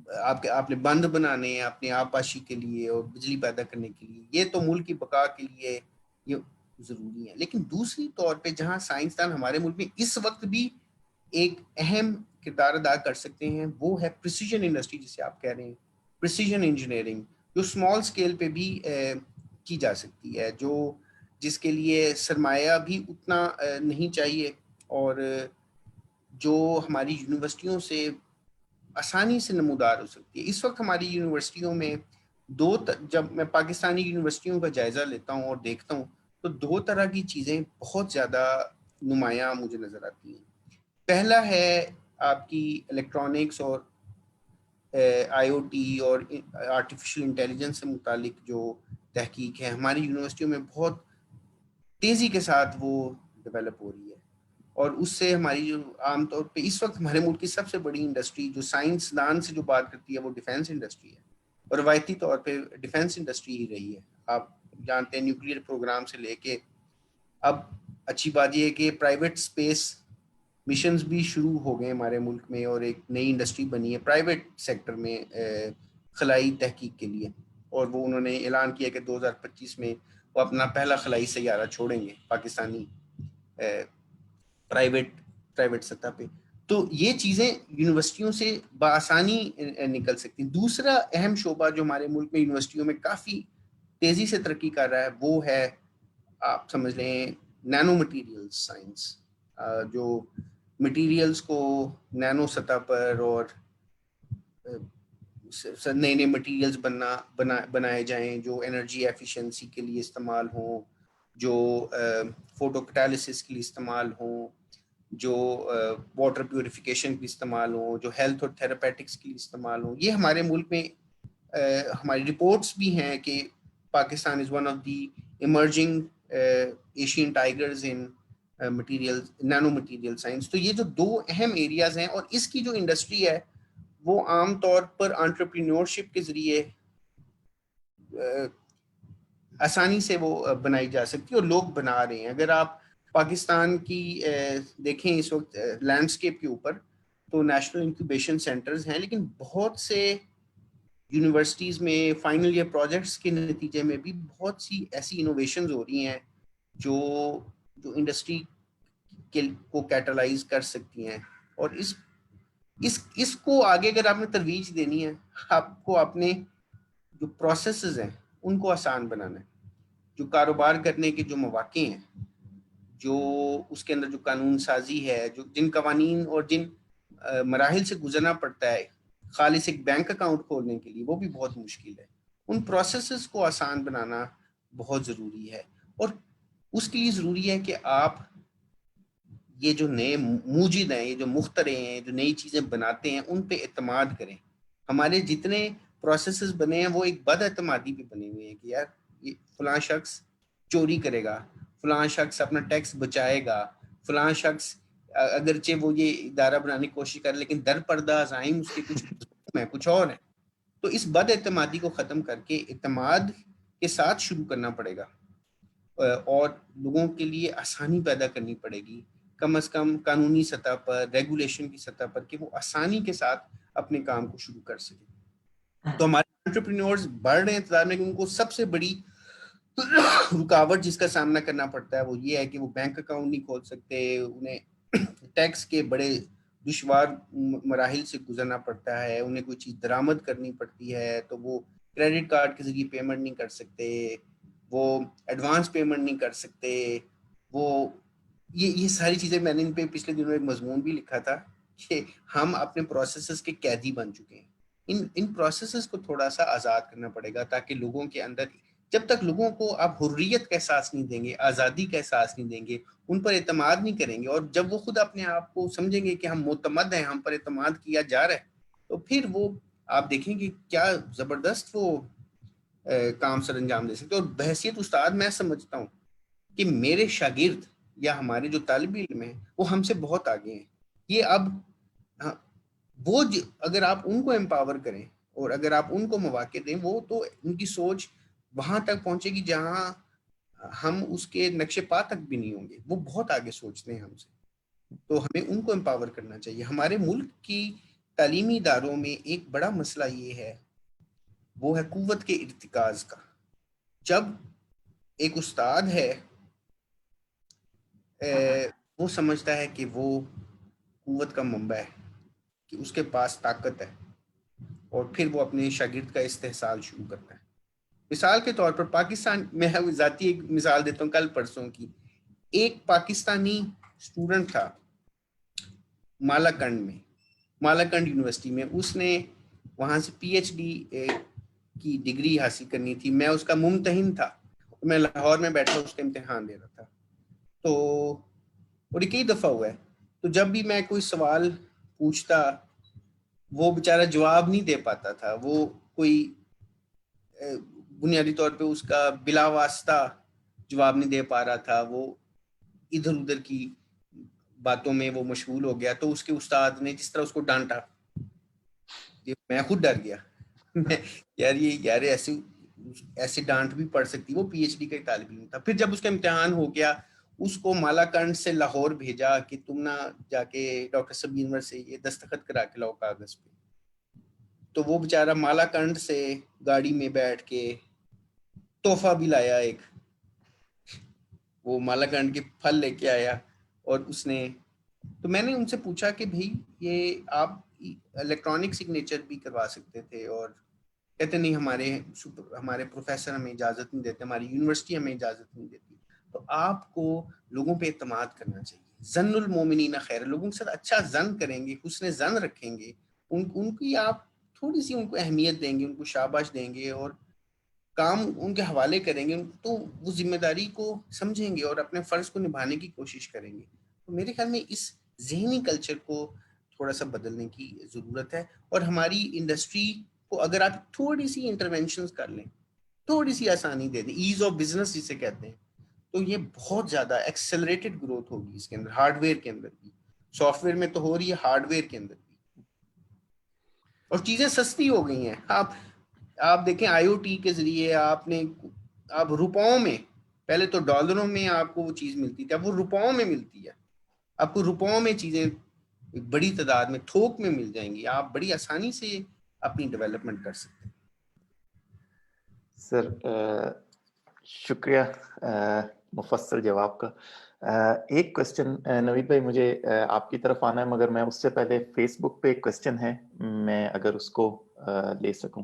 آپ نے بند بنانے ہیں اپنے آبپاشی کے لیے اور بجلی پیدا کرنے کے لیے، یہ تو ملک کی بقا کے لیے یہ ضروری ہے. لیکن دوسری طور پہ جہاں سائنسدان ہمارے ملک میں اس وقت بھی ایک اہم کردار ادا کر سکتے ہیں وہ ہے پریسیجن انڈسٹری، جسے آپ کہہ رہے ہیں پریسیجن انجینئرنگ، جو اسمال اسکیل پہ بھی کی جا سکتی ہے، جس کے لیے سرمایہ بھی اتنا نہیں چاہیے، اور جو ہماری یونیورسٹیوں سے آسانی سے نمودار ہو سکتی ہے. اس وقت ہماری یونیورسٹیوں میں جب میں پاکستانی یونیورسٹیوں کا جائزہ لیتا ہوں اور دیکھتا ہوں تو 2 طرح کی چیزیں بہت زیادہ نمایاں مجھے نظر آتی ہیں. پہلا ہے آپ کی الیکٹرانکس اور آئی او ٹی اور آرٹیفیشل انٹیلیجنس سے متعلق جو تحقیق ہے ہماری یونیورسٹیوں میں بہت تیزی کے ساتھ وہ ڈیولپ ہو رہی ہے، اور اس سے ہماری جو عام طور پہ اس وقت ہمارے ملک کی سب سے بڑی انڈسٹری جو سائنسدان سے جو بات کرتی ہے وہ ڈیفینس انڈسٹری ہے، اور روایتی طور پہ ڈیفینس انڈسٹری ہی رہی ہے. آپ جانتے ہیں نیوکلیئر پروگرام سے لے کے اب اچھی بات یہ ہے کہ پرائیویٹ اسپیس مشنز بھی شروع ہو گئے ہمارے ملک میں، اور ایک نئی انڈسٹری بنی ہے پرائیویٹ سیکٹر میں خلائی تحقیق کے لیے، اور وہ انہوں نے اعلان کیا کہ 2025 میں وہ اپنا پہلا خلائی سیارہ چھوڑیں گے پاکستانی پرائیویٹ سطح پہ. تو یہ چیزیں یونیورسٹیوں سے بآسانی نکل سکتی ہیں. دوسرا اہم شعبہ جو ہمارے ملک میں یونیورسٹیوں میں کافی تیزی سے ترقی کر رہا ہے وہ ہے آپ سمجھ لیں نینو مٹیریل سائنس، جو مٹیریلز کو نینو سطح پر اور نئے نئے مٹیریلز بنائے جائیں جو انرجی ایفیشنسی کے لیے استعمال ہوں، جو فوٹو کٹالسس کے لیے استعمال ہوں، جو واٹر پیوریفیکیشن کے لیے استعمال ہوں، جو ہیلتھ اور تھراپیٹکس کے لیے استعمال ہوں. یہ ہمارے ملک میں ہماری رپورٹس بھی ہیں کہ Pakistan is one of the emerging Asian tigers in Nano material science. تو یہ جو 2 اہم ایریاز ہیں، اور اس کی جو انڈسٹری ہے وہ عام طور پر انٹرپرینیورشپ کے ذریعے آسانی سے وہ بنائی جا سکتی ہے، اور لوگ بنا رہے ہیں. اگر آپ پاکستان کی دیکھیں اس وقت لینڈسکیپ کے اوپر تو نیشنل انکیوبیشن سینٹرز ہیں، لیکن بہت سے یونیورسٹیز میں فائنل ایئر پروجیکٹس کے نتیجے میں بھی بہت سی ایسی انوویشنز ہو رہی ہیں جو انڈسٹری کو کیٹالائز کر سکتی ہیں. اور اس کو آگے اگر آپ نے ترویج دینی ہے، آپ کو اپنے جو پروسیسز ہیں ان کو آسان بنانا ہے، جو کاروبار کرنے کے جو مواقع ہیں، جو اس کے اندر جو قانون سازی ہے، جن قوانین اور جن مراحل سے گزرنا پڑتا ہے خالص ایک بینک اکاؤنٹ کھولنے کے لیے، وہ بھی بہت مشکل ہے. ان پروسیسز کو آسان بنانا بہت ضروری ہے، اور اس کے لیے ضروری ہے کہ آپ یہ جو نئے موجد ہیں، یہ جو مخترع ہیں، جو نئی چیزیں بناتے ہیں، ان پہ اعتماد کریں. ہمارے جتنے پروسیسز بنے ہیں وہ ایک بد اعتمادی پہ بنے ہوئے ہیں کہ یار یہ فلاں شخص چوری کرے گا، فلاں شخص اپنا ٹیکس بچائے گا، فلاں شخص اگرچہ وہ یہ ادارہ بنانے کی کوشش کر لیکن در پردہ عزائم اس کے کچھ اور ہیں. تو اس بد اعتمادی کو ختم کر کے اعتماد کے ساتھ شروع کرنا پڑے گا، اور لوگوں کے لیے آسانی پیدا کرنی پڑے گی، کم از کم قانونی سطح پر، ریگولیشن کی سطح پر، کہ وہ آسانی کے ساتھ اپنے کام کو شروع کر سکیں. تو ہمارے انٹرپرینورز بڑھ رہے ہیں انتظار میں کہ ان کو سب سے بڑی رکاوٹ جس کا سامنا کرنا پڑتا ہے وہ یہ ہے کہ وہ بینک اکاؤنٹ نہیں کھول سکتے، انہیں ٹیکس کے بڑے دشوار مراحل سے گزرنا پڑتا ہے، انہیں کوئی چیز درآمد کرنی پڑتی ہے تو وہ کریڈٹ کارڈ کے ذریعے پیمنٹ نہیں کر سکتے، وہ ایڈوانس پیمنٹ نہیں کر سکتے. وہ یہ ساری چیزیں میں نے ان پہ پچھلے دنوں ایک مضمون بھی لکھا تھا کہ ہم اپنے پروسیسز کے قیدی بن چکے ہیں. ان پروسیسز کو تھوڑا سا آزاد کرنا پڑے گا تاکہ لوگوں کے اندر، جب تک لوگوں کو آپ حریت کا احساس نہیں دیں گے، آزادی کا احساس نہیں دیں گے، ان پر اعتماد نہیں کریں گے، اور جب وہ خود اپنے آپ کو سمجھیں گے کہ ہم معتمد ہیں، ہم پر اعتماد کیا جا رہا ہے، تو پھر وہ آپ دیکھیں گے کیا زبردست وہ کام سر انجام دے سکتے. اور بحیثیت استاد میں سمجھتا ہوں کہ میرے شاگرد یا ہمارے جو طالب علم ہیں وہ ہم سے بہت آگے ہیں. یہ اب وہ اگر آپ ان کو امپاور کریں اور اگر آپ ان کو مواقع دیں، وہ تو ان کی سوچ وہاں تک پہنچے گی جہاں ہم اس کے نقش پا تک بھی نہیں ہوں گے. وہ بہت آگے سوچتے ہیں ہم سے، تو ہمیں ان کو امپاور کرنا چاہیے. ہمارے ملک کی تعلیمی اداروں میں ایک بڑا مسئلہ یہ ہے، وہ ہے قوت کے ارتکاز کا. جب ایک استاد ہے وہ سمجھتا ہے کہ وہ قوت کا منبع ہے، کہ اس کے پاس طاقت ہے، اور پھر وہ اپنے شاگرد کا استحصال شروع کرتا ہے. مثال کے طور پر پاکستان میں ذاتی ایک مثال دیتا ہوں کل پرسوں کی. ایک پاکستانی اسٹوڈنٹ تھا مالاکنڈ یونیورسٹی میں. اس نے وہاں سے پی ایچ ڈی کی ڈگری حاصل کرنی تھی. میں اس کا ممتحن تھا، میں لاہور میں بیٹھا اس کا امتحان دے رہا تھا. تو اور یہ کئی دفعہ ہوا ہے. تو جب بھی میں کوئی سوال پوچھتا وہ بیچارہ جواب نہیں دے پاتا تھا. وہ کوئی بنیادی طور پہ اس کا بلا واسطہ جواب نہیں دے پا رہا تھا. وہ ادھر ادھر کی باتوں میں وہ مشغول ہو گیا. تو اس کے استاد نے جس طرح اس کو ڈانٹا، میں خود ڈر گیا. یار ایسے ڈانٹ بھی پڑ سکتی. وہ پی ایچ ڈی کا طالب علم تھا. پھر جب اس کا امتحان ہو گیا، اس کو مالاکنڈ سے لاہور بھیجا کہ تم نہ جا کے ڈاکٹر سبیر انور سے یہ دستخط کرا کے لاؤ کاغذ پہ. تو وہ بیچارہ مالاکنڈ سے گاڑی میں بیٹھ کے تحفہ بھی لایا، ایک وہ مالاکنڈ کے پھل لے کے آیا. اور اس نے تو میں نے ان سے پوچھا کہ بھائی یہ آپ الیکٹرانک سگنیچر بھی کروا سکتے تھے. اور کہتے نہیں، ہمارے پروفیسر ہمیں اجازت نہیں دیتے، ہماری یونیورسٹی ہمیں اجازت نہیں دیتی. تو آپ کو لوگوں پہ اعتماد کرنا چاہیے. ظن المومنین خیر، لوگوں کے ساتھ اچھا ظن کریں گے، حسن ظن رکھیں گے، ان کی آپ تھوڑی سی ان کو اہمیت دیں گے، ان کو شاباش دیں گے، اور کام ان کے حوالے کریں گے، تو وہ ذمہ داری کو سمجھیں گے اور اپنے فرض کو نبھانے کی کوشش کریں گے. تو میرے خیال میں اس ذہنی کلچر کو تھوڑا سا بدلنے کی ضرورت ہے. اور ہماری انڈسٹری کو اگر آپ تھوڑی سی انٹرونشنز کر لیں، تھوڑی سی آسانی دے دیں، ایز آف بزنس جسے کہتے ہیں، تو یہ بہت زیادہ ایکسلریٹڈ گروتھ ہوگی اس کے اندر. ہارڈ ویئر کے اندر بھی، سافٹ ویئر میں تو ہو رہی ہے، ہارڈ ویئر کے اندر بھی. اور چیزیں سستی ہو گئی ہیں. آپ دیکھیں آئی او ٹی کے ذریعے آپ روپاؤں میں، پہلے تو ڈالروں میں آپ کو وہ چیز ملتی تھی، اب وہ روپاؤں میں ملتی ہے. آپ کو روپاؤں میں چیزیں بڑی تعداد میں تھوک میں مل جائیں گی. آپ بڑی آسانی سے اپنی ڈیولپمنٹ کر سکتے ہیں. سر شکریہ مفصل جواب کا. ایک کوشچن نوید بھائی مجھے آپ کی طرف آنا ہے، مگر میں اس سے پہلے فیس بک پہ ایک کوشچن ہے، میں اگر اس کو لے سکوں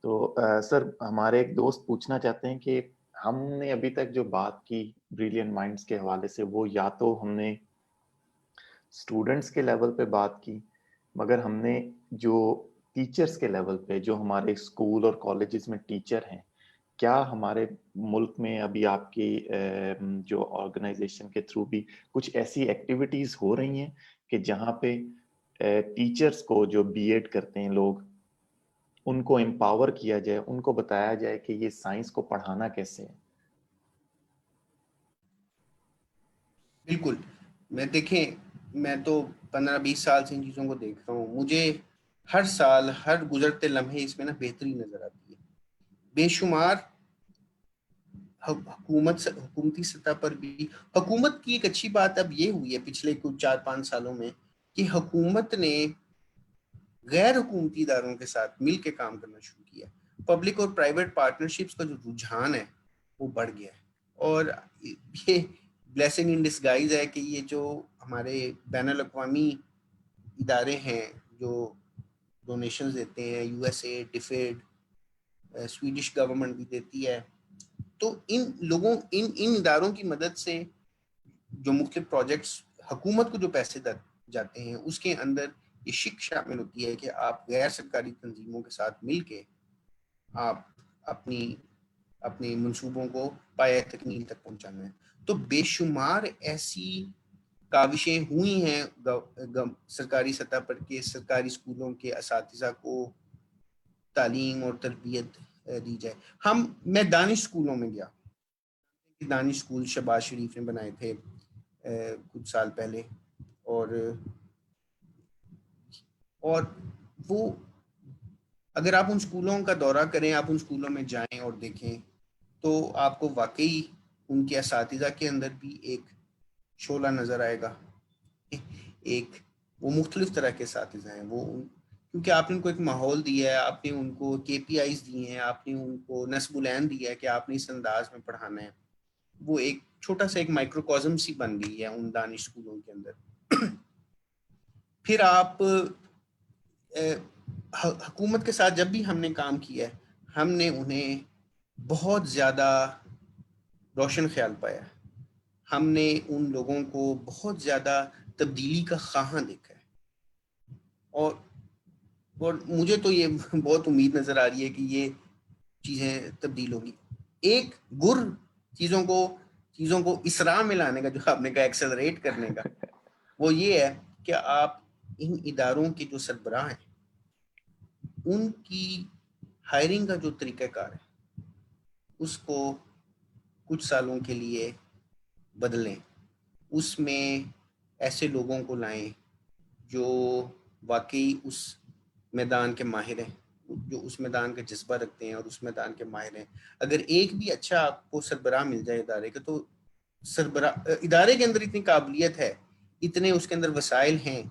تو. سر ہمارے ایک دوست پوچھنا چاہتے ہیں کہ ہم نے ابھی تک جو بات کی بریلینٹ مائنڈز کے حوالے سے، وہ یا تو ہم نے اسٹوڈنٹس کے لیول پہ بات کی، مگر ہم نے جو ٹیچرز کے لیول پہ، جو ہمارے اسکول اور کالجز میں ٹیچر ہیں، کیا ہمارے ملک میں ابھی آپ کی جو آرگنائزیشن کے تھرو بھی کچھ ایسی ایکٹیویٹیز ہو رہی ہیں کہ جہاں پہ ٹیچرز کو جو بی ایڈ کرتے ہیں لوگ، ان کو امپاور کیا جائے، ان کو بتایا جائے کہ یہ سائنس کو پڑھانا کیسے ہے؟ بالکل. دیکھیں میں تو 15-20 سال سے ان چیزوں کو دیکھ رہا ہوں. مجھے ہر سال، ہر گزرتے لمحے اس میں نا بہتری نظر آتی ہے. بے شمار حکومتی سطح پر بھی حکومت کی ایک اچھی بات اب یہ ہوئی ہے پچھلے کچھ 4-5 سالوں میں، کہ حکومت نے غیر حکومتی اداروں کے ساتھ مل کے کام کرنا شروع کیا. پبلک اور پرائیویٹ پارٹنرشپس کا جو رجحان ہے وہ بڑھ گیا ہے. اور یہ بلیسنگ ان ڈسگائز ہے کہ یہ جو ہمارے بین الاقوامی ادارے ہیں جو ڈونیشنز دیتے ہیں، U S A, DFID, Swedish government بھی دیتی ہے، تو ان اداروں کی مدد سے جو مختلف پروجیکٹس حکومت کو جو پیسے جاتے ہیں، اس کے اندر یہ شک شامل ہوتی ہے کہ آپ غیر سرکاری تنظیموں کے ساتھ مل کے آپ اپنی منصوبوں کو پایہ تکمیل تک پہنچانا ہے. تو بے شمار ایسی کاوشیں ہوئی ہیں سرکاری سطح پر کہ سرکاری اسکولوں کے اساتذہ کو تعلیم اور تربیت دی جائے. میں دانش اسکولوں میں گیا. دانش اسکول شہباز شریف نے بنائے تھے کچھ سال پہلے، اور وہ اگر آپ ان اسکولوں کا دورہ کریں، آپ ان اسکولوں میں جائیں اور دیکھیں، تو آپ کو واقعی ان کے اساتذہ کے اندر بھی ایک شعلہ نظر آئے گا. وہ مختلف طرح کے اساتذہ ہیں، وہ کیونکہ آپ نے ان کو ایک ماحول دیا ہے, آپ نے ان کو KPIs دیے ہیں, آپ نے ان کو نصب العین دیا ہے کہ آپ نے اس انداز میں پڑھانا ہے. وہ ایک چھوٹا سا ایک مائکروکازم سی بن گئی ہے ان دانش اسکولوں کے اندر. پھر آپ حکومت کے ساتھ جب بھی ہم نے کام کیا ہے, ہم نے انہیں بہت زیادہ روشن خیال پایا. ہم نے ان لوگوں کو بہت زیادہ تبدیلی کا خواہاں دیکھا ہے, اور مجھے تو یہ بہت امید نظر آ رہی ہے کہ یہ چیزیں تبدیل ہوگی. ایک گر چیزوں کو اسراء میں لانے کا جو آپ نے کہا ایکسلریٹ کرنے کا, وہ یہ ہے کہ آپ ان اداروں کے جو سربراہ ہیں ان کی ہائرنگ کا جو طریقہ کار ہے اس کو کچھ سالوں کے لیے بدلیں. اس میں ایسے لوگوں کو لائیں جو واقعی اس میدان کے ماہر ہیں, جو اس میدان کا جذبہ رکھتے ہیں اور اس میدان کے ماہر ہیں. اگر ایک بھی اچھا آپ کو سربراہ مل جائے ادارے کا, تو ادارے کے اندر اتنی قابلیت ہے, اتنے اس کے اندر وسائل ہیں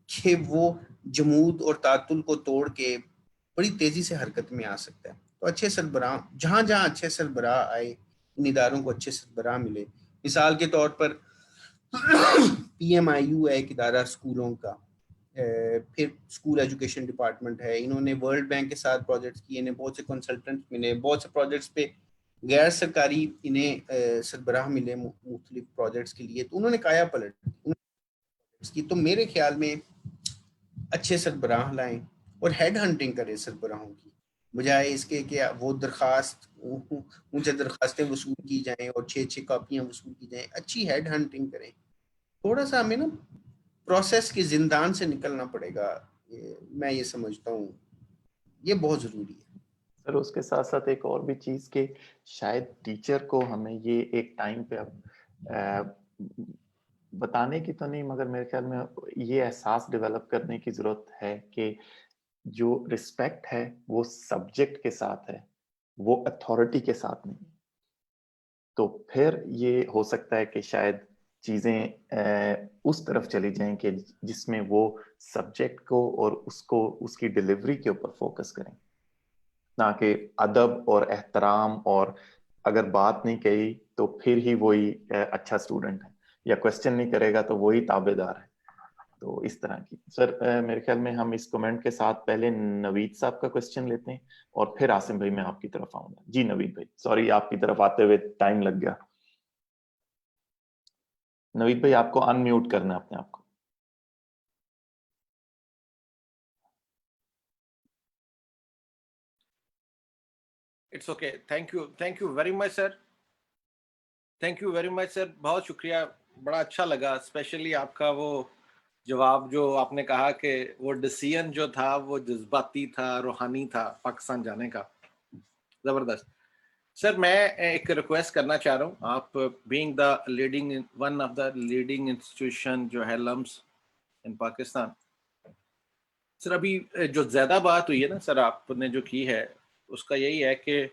کہ وہ جمود اور تعطل کو توڑ کے بڑی تیزی سے حرکت میں آ سکتا ہے. تو اچھے سربراہ, جہاں جہاں اچھے سربراہ آئے, ان اداروں کو اچھے سربراہ ملے. مثال کے طور پر PMIU ہے ایک ادارہ اسکولوں کا, پھر اسکول ایجوکیشن ڈپارٹمنٹ ہے, انہوں نے ورلڈ بینک کے ساتھ پروجیکٹس کیے ہیں, بہت سے کنسلٹنٹ ملے, بہت سے پروجیکٹس پہ غیر سرکاری انہیں سربراہ ملے مختلف پروجیکٹس کے لیے, تو انہوں نے کایا پلٹ کی. تو میرے خیال میں اچھے سربراہ لائیں اور ہیڈ ہنٹنگ کریں سربراہوں کی, بجائے اس کے کہ وہ اونچے درخواستیں وصول کی جائیں اور 6 کاپیاں وصول کی جائیں. اچھی ہیڈ ہنٹنگ کریں. تھوڑا سا ہمیں نا پروسیس کے زندان سے نکلنا پڑے گا, میں یہ سمجھتا ہوں یہ بہت ضروری ہے. سر اس کے ساتھ ساتھ ایک اور بھی چیز کہ شاید ٹیچر کو ہمیں یہ ایک ٹائم پہ اب بتانے کی تو نہیں, مگر میرے خیال میں یہ احساس ڈیولپ کرنے کی ضرورت ہے کہ جو رسپیکٹ ہے وہ سبجیکٹ کے ساتھ ہے, وہ اتھارٹی کے ساتھ نہیں. تو پھر یہ ہو سکتا ہے کہ شاید چیزیں اس طرف چلی جائیں کہ جس میں وہ سبجیکٹ کو اور اس کی ڈیلیوری کے اوپر فوکس کریں, نہ کہ ادب اور احترام, اور اگر بات نہیں کہی تو پھر ہی وہی اچھا اسٹوڈنٹ ہے, یا کوشچن نہیں کرے گا تو وہی تابع دار ہے. تو اس طرح کی. سر میرے خیال میں ہم اس کمنٹ کے ساتھ پہلے نوید صاحب کا کوشچن لیتے ہیں اور پھر عاصم بھائی میں آپ کی طرف آؤں گا. جی نوید بھائی, سوری آپ کی طرف آتے ہوئے ٹائم لگ گیا. نوید بھائی آپ کو ان میوٹ کرنا ہے اپنے آپ کو. It's okay. Thank you very much sir. Thank you very much sir, بہت شکریہ, بڑا اچھا لگا. اسپیشلی آپ کا وہ جواب جو آپ نے کہا کہ وہ ڈیسیژن جو تھا وہ جذباتی تھا, روحانی تھا پاکستان جانے کا. زبردست. سر میں ایک ریکویسٹ کرنا چاہ رہا ہوں, آپ being the leading one of the leading institution جو ہے لمس ان پاکستان, سر ابھی جو زیادہ بات ہوئی ہے نا سر آپ نے جو کی ہے اس کا یہی ہے کہ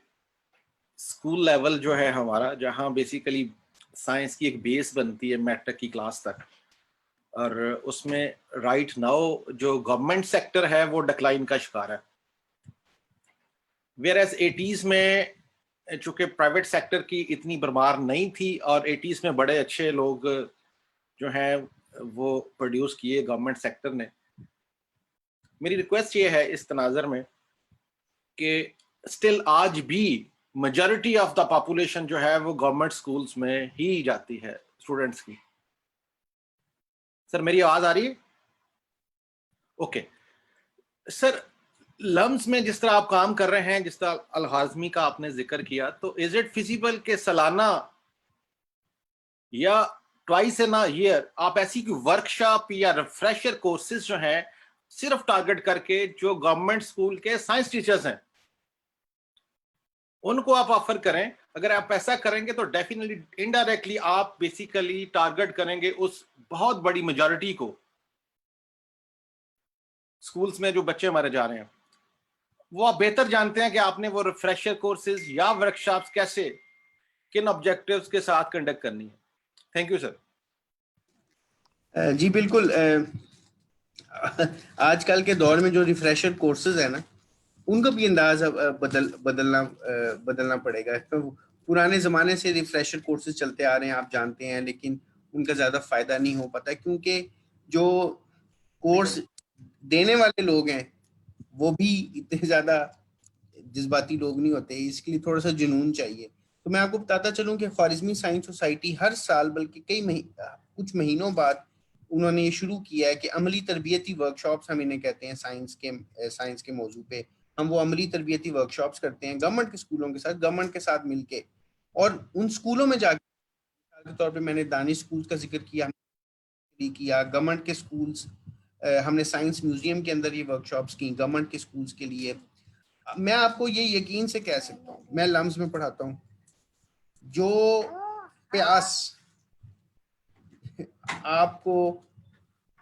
اسکول لیول جو ہے ہمارا, جہاں بیسیکلی سائنس کی ایک بیس بنتی ہے میٹرک کی کلاس تک, اور اس میں رائٹ ناؤ جو گورنمنٹ سیکٹر ہے وہ ڈکلائن کا شکار ہے. ویئر ایز 80s میں چونکہ پرائیویٹ سیکٹر کی اتنی بھرمار نہیں تھی, اور 80s میں بڑے اچھے لوگ جو ہیں وہ پروڈیوس کیے گورنمنٹ سیکٹر نے. میری ریکویسٹ یہ ہے اس تناظر میں کہ اسٹل آج بھی میجورٹی آف دا پاپولیشن جو ہے وہ گورنمنٹ سکولز میں ہی جاتی ہے اسٹوڈنٹس کی. سر میری آواز آ رہی ہے؟ اوکے سر, لمس میں جس طرح آپ کام کر رہے ہیں, جس طرح الہاضمی کا آپ نے ذکر کیا, تو از اٹ فیزیبل کہ سالانہ یا ٹوائس ان ایئر آپ ایسی کوئی ورکشاپ یا ریفریشر کورسز جو ہیں صرف ٹارگٹ کر کے جو گورنمنٹ اسکول کے سائنس ٹیچرز ہیں ان کو آپ آفر کریں؟ اگر آپ ایسا کریں گے تو ڈیفینیٹلی انڈائریکٹلی آپ بیسیکلی ٹارگٹ کریں گے اس بہت بڑی میجورٹی کو اسکولز میں جو بچے ہمارے جا رہے ہیں. وہ آپ بہتر جانتے ہیں کہ آپ نے وہ ریفریشر کورسز یا ورکشاپس کیسے, کن آبجیکٹیوز کے ساتھ کنڈکٹ کرنی ہے. Thank you sir. جی بالکل, آج کل کے دور میں جو ریفریشر کورسز ہیں نا, ان کا بھی انداز بدلنا پڑے گا. پرانے زمانے سے ریفریشر کورسز چلتے آ رہے ہیں, آپ جانتے ہیں, لیکن ان کا زیادہ فائدہ نہیں ہو پاتا کیونکہ جو کورس دینے والے لوگ ہیں وہ بھی اتنے زیادہ جذباتی لوگ نہیں ہوتے, اس کے لیے تھوڑا سا جنون چاہیے. تو میں آپ کو بتاتا چلوں کہ خوارزمی سائنس سوسائٹی ہر سال بلکہ کچھ مہینوں بعد انہوں نے یہ شروع کیا ہے کہ عملی تربیتی ورکشاپس ہم انہیں کہتے ہیں سائنس کے موضوع پہ. ہم وہ عملی تربیتی ورکشاپس کرتے ہیں گورنمنٹ کے اسکولوں کے ساتھ, گورنمنٹ کے ساتھ مل کے, اور ان اسکولوں میں جا کے, مثال کے طور پہ میں نے دانش اسکولز کا ذکر کیا, گورنمنٹ کے اسکولز, ہم نے سائنس میوزیم کے اندر یہ ورکشاپس کی گورنمنٹ کے اسکولز کے لیے. میں آپ کو یہ یقین سے کہہ سکتا ہوں, میں لمز میں پڑھاتا ہوں, جو پیاس آپ کو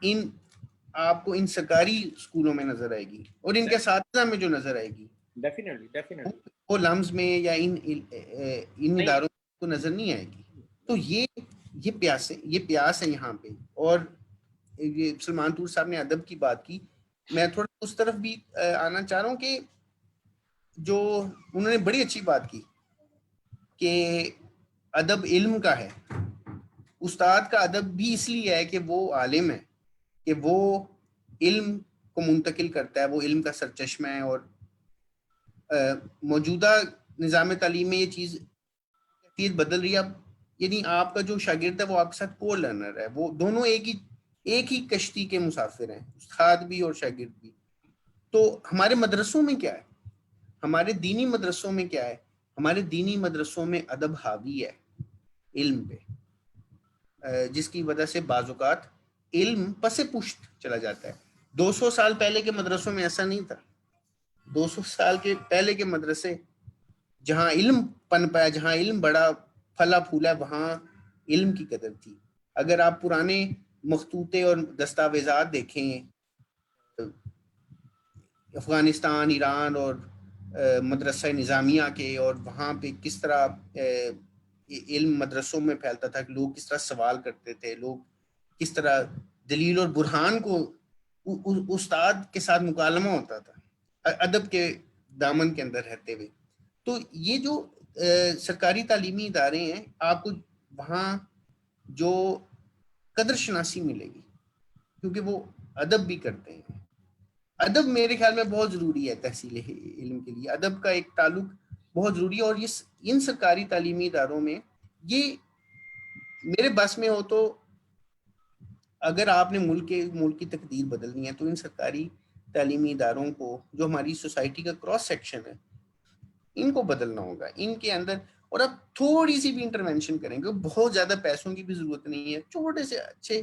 ان سرکاری اسکولوں میں نظر آئے گی اور ان کے اساتذہ میں جو نظر آئے گی, ڈیفینیٹلی وہ لمز میں یا ان اداروں کو نظر نہیں آئے گی. تو یہ پیاس ہے یہاں پہ. اور یہ سلمان طور صاحب نے ادب کی بات کی, میں تھوڑا اس طرف بھی آنا چاہ رہا ہوں کہ جو انہوں نے بڑی اچھی بات کی کہ ادب علم کا ہے. استاد کا ادب بھی اس لیے ہے کہ وہ عالم ہے, کہ وہ علم کو منتقل کرتا ہے, وہ علم کا سرچشمہ ہے. اور موجودہ نظام تعلیم میں یہ چیز کیفیت بدل رہی ہے اب. یعنی آپ کا جو شاگرد ہے وہ آپ کے ساتھ کو لرنر ہے, وہ دونوں ایک ہی کشتی کے مسافر ہیں, استاد بھی اور شاگرد بھی. تو ہمارے مدرسوں میں کیا ہے, ہمارے دینی مدرسوں میں کیا ہے, ہمارے دینی مدرسوں میں ادب حاوی ہے علم پہ, جس کی وجہ سے بعض اوقات علم پس پشت چلا جاتا ہے. 200 سال پہلے کے مدرسوں میں ایسا نہیں تھا. 200 سال کے پہلے کے مدرسے جہاں علم پنپا ہے, جہاں علم بڑا پھلا پھولا, وہاں علم کی قدر تھی. اگر آپ پرانے مخطوطے اور دستاویزات دیکھیں افغانستان, ایران اور مدرسہ نظامیہ کے, اور وہاں پہ کس طرح علم مدرسوں میں پھیلتا تھا, کہ لوگ کس طرح سوال کرتے تھے, لوگ کس طرح دلیل اور برہان کو استاد کے ساتھ مکالمہ ہوتا تھا ادب کے دامن کے اندر رہتے ہوئے. تو یہ جو سرکاری تعلیمی ادارے ہیں, آپ کو وہاں جو قدر شناسی ملے گی کیونکہ وہ ادب بھی کرتے ہیں. ادب میرے خیال میں بہت ضروری ہے تحصیل علم کے لیے, ادب کا ایک تعلق بہت ضروری ہے. اور ان سرکاری تعلیمی اداروں میں یہ میرے بس میں ہو تو اگر آپ نے ملک کی تقدیر بدلنی ہے تو ان سرکاری تعلیمی اداروں کو, جو ہماری سوسائٹی کا کراس سیکشن ہے, ان کو بدلنا ہوگا ان کے اندر. اور اب تھوڑی سی بھی انٹرونشن کریں گے, بہت زیادہ پیسوں کی بھی ضرورت نہیں ہے, چھوٹے سے اچھے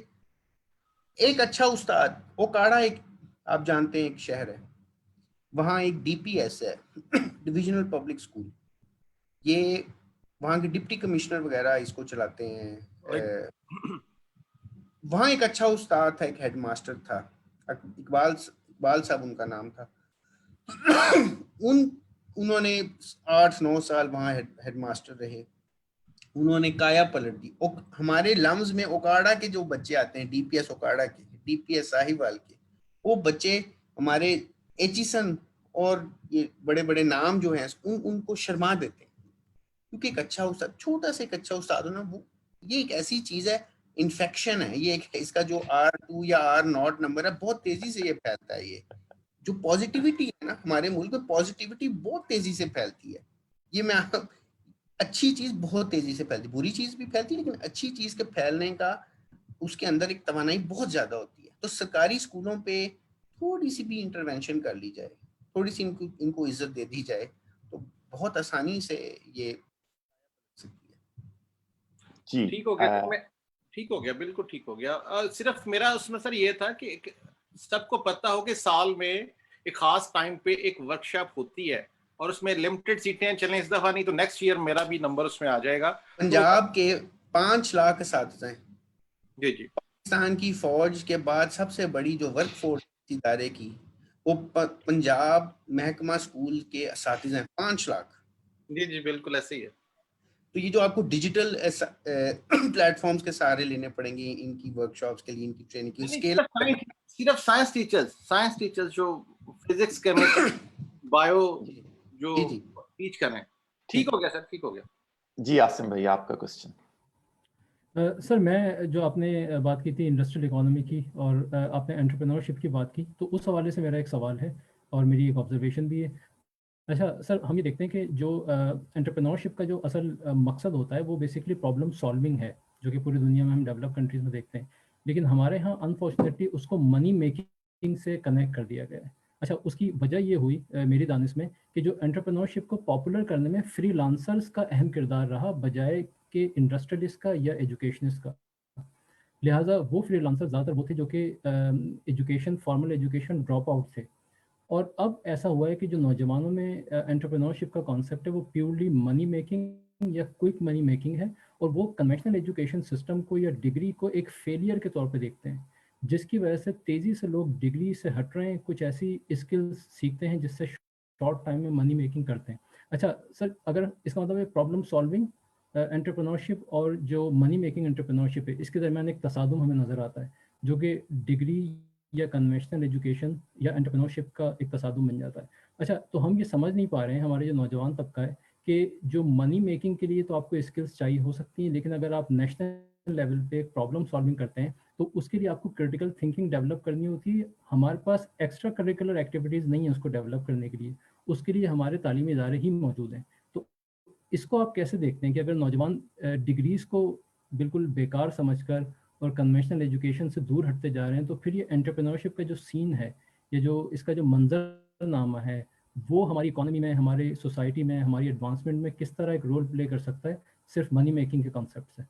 ایک اچھا استاد. اوکاڑا ایک آپ جانتے ہیں ایک شہر ہے, وہاں ایک ڈی پی ایس ہے, ڈویژنل پبلک اسکول, یہ وہاں کے ڈپٹی کمشنر وغیرہ اس کو چلاتے ہیں. وہاں ایک اچھا استاد تھا, ایک ہیڈ ماسٹر تھا, اقبال صاحب ان کا نام تھا. انہوں نے 8-9 سال وہاں ہیڈ ماسٹر رہے, انہوں نے کایا پلٹ دی. ہمارے لمز میں اوکاڑا کے جو بچے آتے ہیں, ڈی پی ایس اوکاڑا کے, ڈی پی ایس ساہیوال کے, وہ بچے ہمارے ایچیسن اور یہ بڑے بڑے نام جو ہیں ان کو شرما دیتے ہیں, کیونکہ ایک اچھا استاد, چھوٹا سے ایک اچھا استاد ہونا, وہ یہ ایک ایسی چیز ہے, انفیکشن ہے یہ, اس کا جو R2 یا R0 نمبر ہے, بہت تیزی سے یہ پھیلتا ہے. یہ جو پازیٹیوٹی ہے نا, ہمارے ملک میں پازیٹیوٹی بہت تیزی سے پھیلتی ہے. یہ میں اچھی چیز بہت تیزی سے پھیلتی, بری چیز بھی پھیلتی ہے, لیکن اچھی چیز کے پھیلنے کا اس کے اندر ایک توانائی بہت زیادہ ہوتی ہے. تو سرکاری اسکولوں پہ تھوڑی سی بھی انٹرونشن کر لی جائے, تھوڑی سی ان کو عزت دے دی جائے, تو بہت آسانی سے یہ سکتی ہے. جی ٹھیک ہو گیا, ٹھیک ہو گیا, بالکل ٹھیک ہو گیا. صرف میرا اس میں سر یہ تھا کہ سب کو پتا ہو کہ سال میں ایک خاص ٹائم پہ ایک ورکشاپ ہوتی ہے, اور اس میں لمیٹڈ سیٹیں چلیں اس دفعہ, نہیں تو نیکسٹ ایئر میرا بھی نمبر اس میں آ جائے گا. پنجاب کے 5 لاکھ اساتذہ ہیں. جی جی, پاکستان کی فوج کے بعد سب سے بڑی جو ورک فورس ادارے کی, وہ پنجاب محکمہ اسکول کے اساتذہ ہیں, 5 لاکھ. جی جی, بالکل ایسے ہی ہے. تو یہ جو آپ کو ڈیجیٹل پلیٹ فارمز کے سہارے لینے پڑیں گے ان کی ورک شاپس کے لیے, ان کی ٹریننگ کی اسکیل, صرف سائنس ٹیچرز جو فزکس کیمسٹری بایو جو ٹیچ کریں. ٹھیک ہو گیا سر, ٹھیک ہو گیا. جی عاصم بھائی آپ کا کوسچن. سر میں جو آپ نے بات کی تھی انڈسٹریل اکانومی کی اور آپ نے انٹرپرینورشپ کی بات کی, تو اس حوالے سے میرا ایک سوال ہے اور میری ایک آبزرویشن بھی ہے. اچھا سر, ہم یہ دیکھتے ہیں کہ جو انٹرپرینورشپ کا جو اصل مقصد ہوتا ہے وہ بیسکلی پرابلم سالونگ ہے, جو کہ پوری دنیا میں ہم ڈیولپ کنٹریز میں دیکھتے ہیں, لیکن ہمارے ہاں انفارچونیٹلی اس کو منی میکنگ سے کنیکٹ کر دیا گیا ہے. اچھا, اس کی وجہ یہ ہوئی میری دانش میں کہ جو انٹرپرینورشپ کو پاپولر کرنے میں فری لانسرز کا اہم کردار رہا بجائے کہ انڈسٹریلسٹ کا یا ایجوکیشنسٹ کا. لہٰذا وہ فری لانسر زیادہ تر وہ تھے جو کہ education, formal education drop out تھے. اور اب ایسا ہوا ہے کہ جو نوجوانوں میں انٹرپرینورشپ کا کانسیپٹ ہے وہ پیورلی منی میکنگ یا کوئک منی میکنگ ہے, اور وہ کنونشنل ایجوکیشن سسٹم کو یا ڈگری کو ایک فیلئر کے طور پہ دیکھتے ہیں, جس کی وجہ سے تیزی سے لوگ ڈگری سے ہٹ رہے ہیں, کچھ ایسی اسکلز سیکھتے ہیں جس سے شارٹ ٹائم میں منی میکنگ کرتے ہیں. اچھا سر, اگر اس کا مطلب ہے پرابلم سالونگ انٹرپرینورشپ اور جو منی میکنگ انٹرپرینورشپ ہے, اس کے درمیان ایک تصادم ہمیں نظر آتا ہے, جو کہ ڈگری یا کنونشنل ایجوکیشن یا انٹرپرینورشپ کا ایک تصادم بن جاتا ہے. اچھا, تو ہم یہ سمجھ نہیں پا رہے ہیں, ہمارے جو نوجوان طبقہ ہے, کہ جو منی میکنگ کے لیے تو آپ کو اسکلس چاہیے ہو سکتی ہیں, لیکن اگر آپ نیشنل لیول پہ پرابلم سالونگ کرتے ہیں تو اس کے لیے آپ کو کرٹیکل تھنکنگ ڈیولپ کرنی ہوتی ہے. ہمارے پاس ایکسٹرا کریکولر ایکٹیویٹیز نہیں ہیں اس کو ڈیولپ کرنے کے لیے, اس کے لیے ہمارے تعلیمی ادارے ہی موجود ہیں. تو اس کو آپ کیسے دیکھتے ہیں کہ اگر نوجوان ڈگریز کو بالکل بیکار سمجھ کر اور کنونشنل ایجوکیشن سے دور ہٹتے جا رہے ہیں, تو پھر یہ انٹرپرینورشپ کا جو سین ہے, یہ جو اس کا جو منظر نامہ ہے, وہ ہماری اکانومی میں, ہماری سوسائٹی میں, ہماری ایڈوانسمنٹ میں کس طرح ایک رول پلے کر سکتا ہے صرف منی میکنگ کے کانسیپٹ سے؟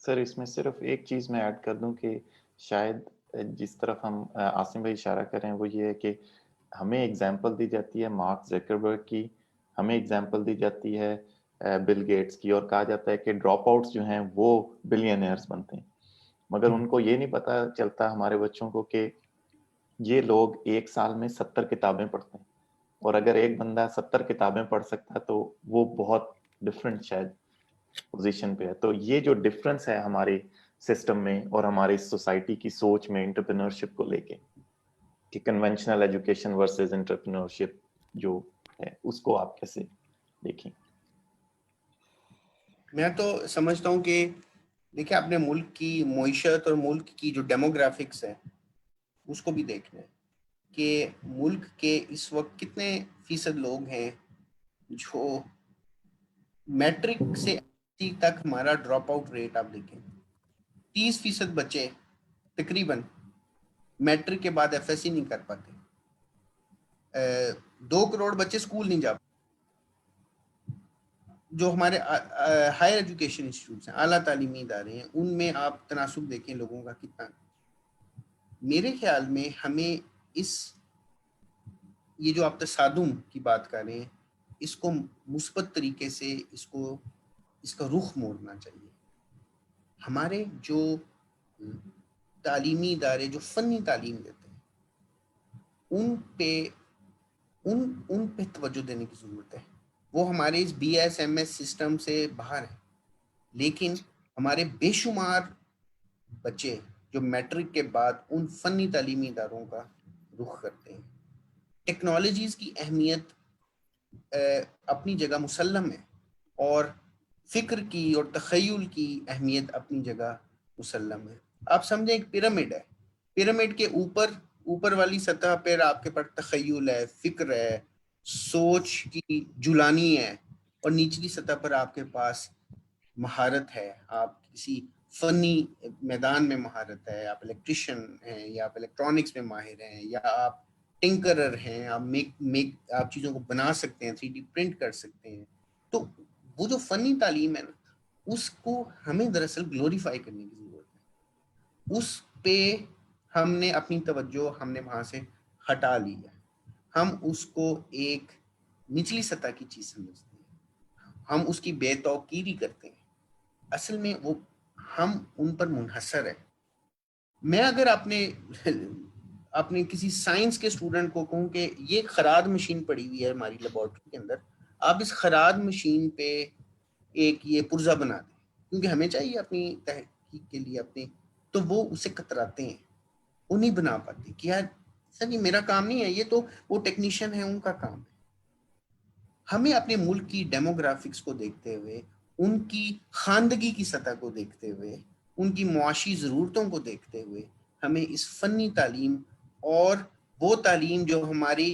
سر اس میں صرف ایک چیز میں ایڈ کر دوں کہ شاید جس طرف ہم عاصم بھائی اشارہ کریں وہ یہ ہے کہ ہمیں اگزامپل دی جاتی ہے مارک زکربرگ کی, ہمیں اگزامپل دی جاتی ہے بل گیٹس کی, اور کہا جاتا ہے کہ ڈراپ آؤٹس جو ہیں وہ بلینئرز بنتے ہیں, مگر ان کو یہ نہیں پتا چلتا ہمارے بچوں کو کہ یہ لوگ ایک سال میں 70 کتابیں پڑھتے ہیں, اور اگر ایک بندہ 70 کتابیں پڑھ سکتا ہے تو وہ بہت ڈفرینٹ شاید پوزیشن پہ ہے. تو یہ جو ڈفرینس ہے ہمارے سسٹم میں اور ہماری سوسائٹی کی سوچ میں انٹرپرینورشپ کو لے کے, کہ کنونشنل ایجوکیشن ورسز انٹرپرینورشپ جو ہے, اس کو آپ کیسے دیکھیں؟ میں تو سمجھتا ہوں کہ دیکھیں اپنے ملک کی معیشت اور ملک کی جو ڈیموگرافکس ہے اس کو بھی دیکھنا ہے کہ ملک کے اس وقت کتنے فیصد لوگ ہیں جو میٹرک سے تک ہمارا ڈراپ آؤٹ ریٹ آپ دیکھیں 30% بچے تقریباً میٹرک کے بعد ایف ایس سی نہیں کر پاتے, 2 کروڑ بچے اسکول نہیں جا پاتے. جو ہمارے ہائر ایجوکیشن انسٹیٹیوٹس ہیں, اعلیٰ تعلیمی ادارے ہیں, ان میں آپ تناسب دیکھیں لوگوں کا کتنا. میرے خیال میں ہمیں یہ جو آپ تصادم کی بات کر رہے ہیں, اس کو مثبت طریقے سے اس کا رخ موڑنا چاہیے. ہمارے جو تعلیمی ادارے جو فنی تعلیم دیتے ہیں ان پہ توجہ دینے کی ضرورت ہے. وہ ہمارے اس B S M S system سے باہر ہیں, لیکن ہمارے بے شمار بچے جو میٹرک کے بعد ان فنی تعلیمی اداروں کا رخ کرتے ہیں. ٹیکنالوجیز کی اہمیت اپنی جگہ مسلم ہے, اور فکر کی اور تخیل کی اہمیت اپنی جگہ مسلم ہے. آپ سمجھیں ایک پیرامڈ ہے, پیرامڈ کے اوپر والی سطح پر آپ کے پاس تخیل ہے, فکر ہے, سوچ کی جولانی ہے, اور نچلی سطح پر آپ کے پاس مہارت ہے, آپ کسی فنی میدان میں مہارت ہے, آپ الیکٹریشین ہیں یا آپ الیکٹرانکس میں ماہر ہیں یا آپ ٹنکرر ہیں, آپ چیزوں کو بنا سکتے ہیں, 3D پرنٹ کر سکتے ہیں. تو وہ جو فنی تعلیم ہے نا, اس کو ہمیں دراصل گلوریفائی کرنے کی ضرورت ہے. اس پہ ہم نے اپنی توجہ وہاں سے ہٹا لی ہے. ہم اس کو ایک نچلی سطح کی چیز سمجھتے ہیں, ہم اس کی بے توقیری کرتے ہیں. اصل میں وہ ہم ان پر منحصر ہے. میں اگر اپنے کسی سائنس کے اسٹوڈنٹ کو کہوں کہ یہ خراد مشین پڑی ہوئی ہے ہماری لیبارٹری کے اندر, آپ اس خراد مشین پہ ایک یہ پرزہ بنا دیں، کیونکہ ہمیں چاہیے اپنی تحقیق کے لیے اپنے، تو وہ اسے کتراتے ہیں، وہ نہیں بنا پاتے کہ یار سر یہ میرا کام نہیں ہے، یہ تو وہ ٹیکنیشین ہے ان کا کام ہے۔ ہمیں اپنے ملک کی ڈیموگرافکس کو دیکھتے ہوئے، ان کی خواندگی کی سطح کو دیکھتے ہوئے، ان کی معاشی ضرورتوں کو دیکھتے ہوئے ہمیں اس فنی تعلیم اور وہ تعلیم جو ہماری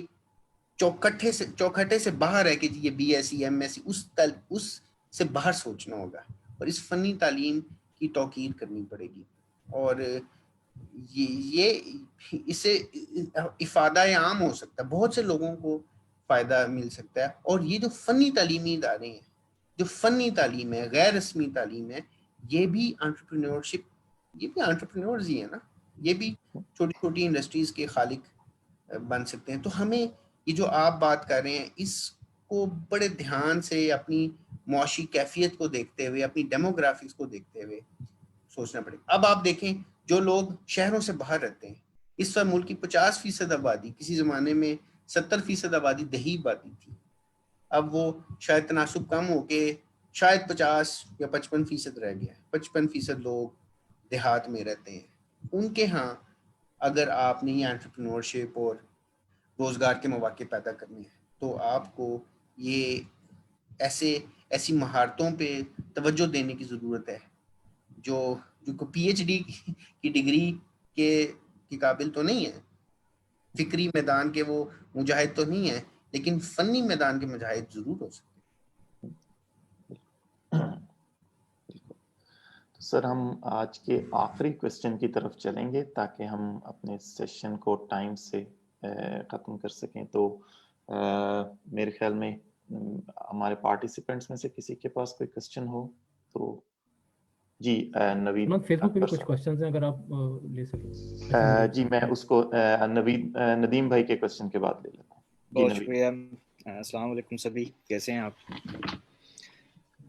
چوکھٹے سے باہر ہے کہ یہ B S C M S C اس سے باہر سوچنا ہوگا، اور اس فنی تعلیم کی توقیر کرنی پڑے گی، اور یہ اس سے افادہ عام ہو سکتا ہے، بہت سے لوگوں کو فائدہ مل سکتا ہے۔ اور یہ جو فنی تعلیمی ادارے ہیں، جو فنی تعلیم ہے، غیر رسمی تعلیم ہے، یہ بھی انٹرپرینورشپ، یہ بھی انٹرپرینورز ہی ہیں نا، یہ بھی چھوٹی چھوٹی انڈسٹریز کے خالق بن سکتے ہیں۔ تو ہمیں یہ جو آپ بات کر رہے ہیں اس کو بڑے دھیان سے اپنی معاشی کیفیت کو دیکھتے ہوئے، اپنی ڈیموگرافکس کو دیکھتے ہوئے سوچنا پڑے گا۔ اب آپ دیکھیں جو لوگ شہروں سے باہر رہتے ہیں، اس وقت ملک کی 50% آبادی، کسی زمانے میں 70% آبادی دیہی آبادی تھی، اب وہ شاید تناسب کم ہو کے شاید 50 یا 55% رہ گیا ہے، 55% لوگ دیہات میں رہتے ہیں۔ ان کے ہاں اگر آپ نے یہ انٹرپرینورشپ اور روزگار کے مواقع پیدا کرنے ہیں تو آپ کو یہ ایسی مہارتوں پہ توجہ دینے کی ضرورت ہے جو پی ایچ ڈی کی ڈگری کے قابل تو نہیں ہے، فکری میدان کے وہ مجاہد تو نہیں ہے، لیکن فنی میدان کے مجاہد ضرور ہو سکتے تو سر ہم آج کے آخری کوسچن کی طرف چلیں گے تاکہ ہم اپنے سیشن کو ٹائم سے ختم کر سکیں۔ تو میرے خیال میں ہمارے پارٹیسپینٹس میں سے کسی کے پاس کوئی کوسچن ہو تو جی نوید، فیس بک پہ بھی کچھ کوسچنز ہیں اگر آپ لے سکیں۔ جی میں اس کو ندیم بھائی کے کوسچن کے بعد لے لیتا ہوں۔ بہت شکریہ۔ السلام علیکم سبھی، کیسے ہیں آپ؟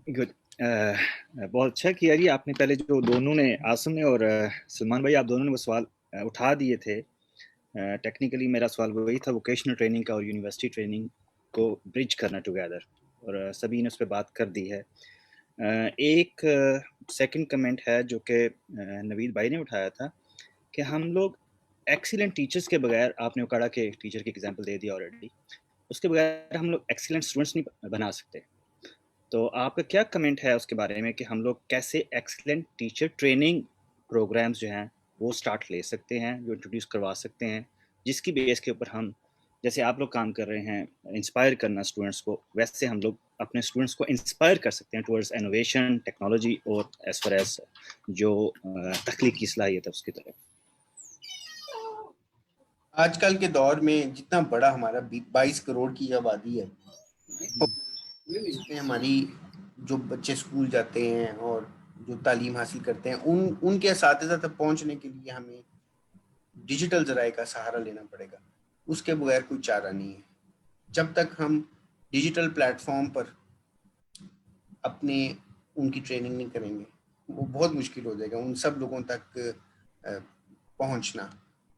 گڈ، بہت اچھا کیا جی آپ نے۔ پہلے جو دونوں نے، عاصم نے اور سلمان بھائی، آپ دونوں نے وہ سوال اٹھا دیے تھے۔ ٹیکنیکلی میرا سوال وہی تھا، ووکیشنل ٹریننگ کا اور یونیورسٹی ٹریننگ کو برج کرنا ٹوگیدر، اور سبھی نے اس پہ بات کر دی ہے۔ ایک سیکنڈ کمنٹ ہے جو کہ نوید بھائی نے اٹھایا تھا کہ ہم لوگ ایکسیلنٹ ٹیچرز کے بغیر، آپ نے اوکاڑا کے ٹیچر کی ایگزامپل دے دیا آلریڈی، اس کے بغیر ہم لوگ ایکسیلنٹ اسٹوڈنٹس نہیں بنا سکتے۔ تو آپ کا کیا کمنٹ ہے اس کے بارے میں کہ ہم لوگ کیسے ایکسیلنٹ ٹیچر ٹریننگ پروگرامز جو ہیں وہ سٹارٹ لے سکتے ہیں، جو انٹروڈیوس کروا سکتے ہیں، جس کی بیس کے اوپر ہم، جیسے آپ لوگ کام کر رہے ہیں انسپائر کرنا اسٹوڈنٹس کو، ویسے ہم لوگ اپنے اسٹوڈنٹس کو انسپائر کر سکتے ہیں ٹورڈز انوویشن، ٹیکنالوجی اور ایز فار ایز جو تخلیقی صلاحیت ہے اس کی طرف۔ آج کل کے دور میں جتنا بڑا ہمارا 22 کروڑ کی آبادی ہے، اس میں ہماری جو بچے اسکول جاتے ہیں اور جو تعلیم حاصل کرتے ہیں ان کے اساتذہ تک پہنچنے کے لیے ہمیں ڈیجیٹل ذرائع کا سہارا لینا پڑے گا، اس کے بغیر کوئی چارہ نہیں ہے۔ جب تک ہم ڈیجیٹل پلیٹ فارم پر اپنے ان کی ٹریننگ نہیں کریں گے وہ بہت مشکل ہو جائے گا ان سب لوگوں تک پہنچنا۔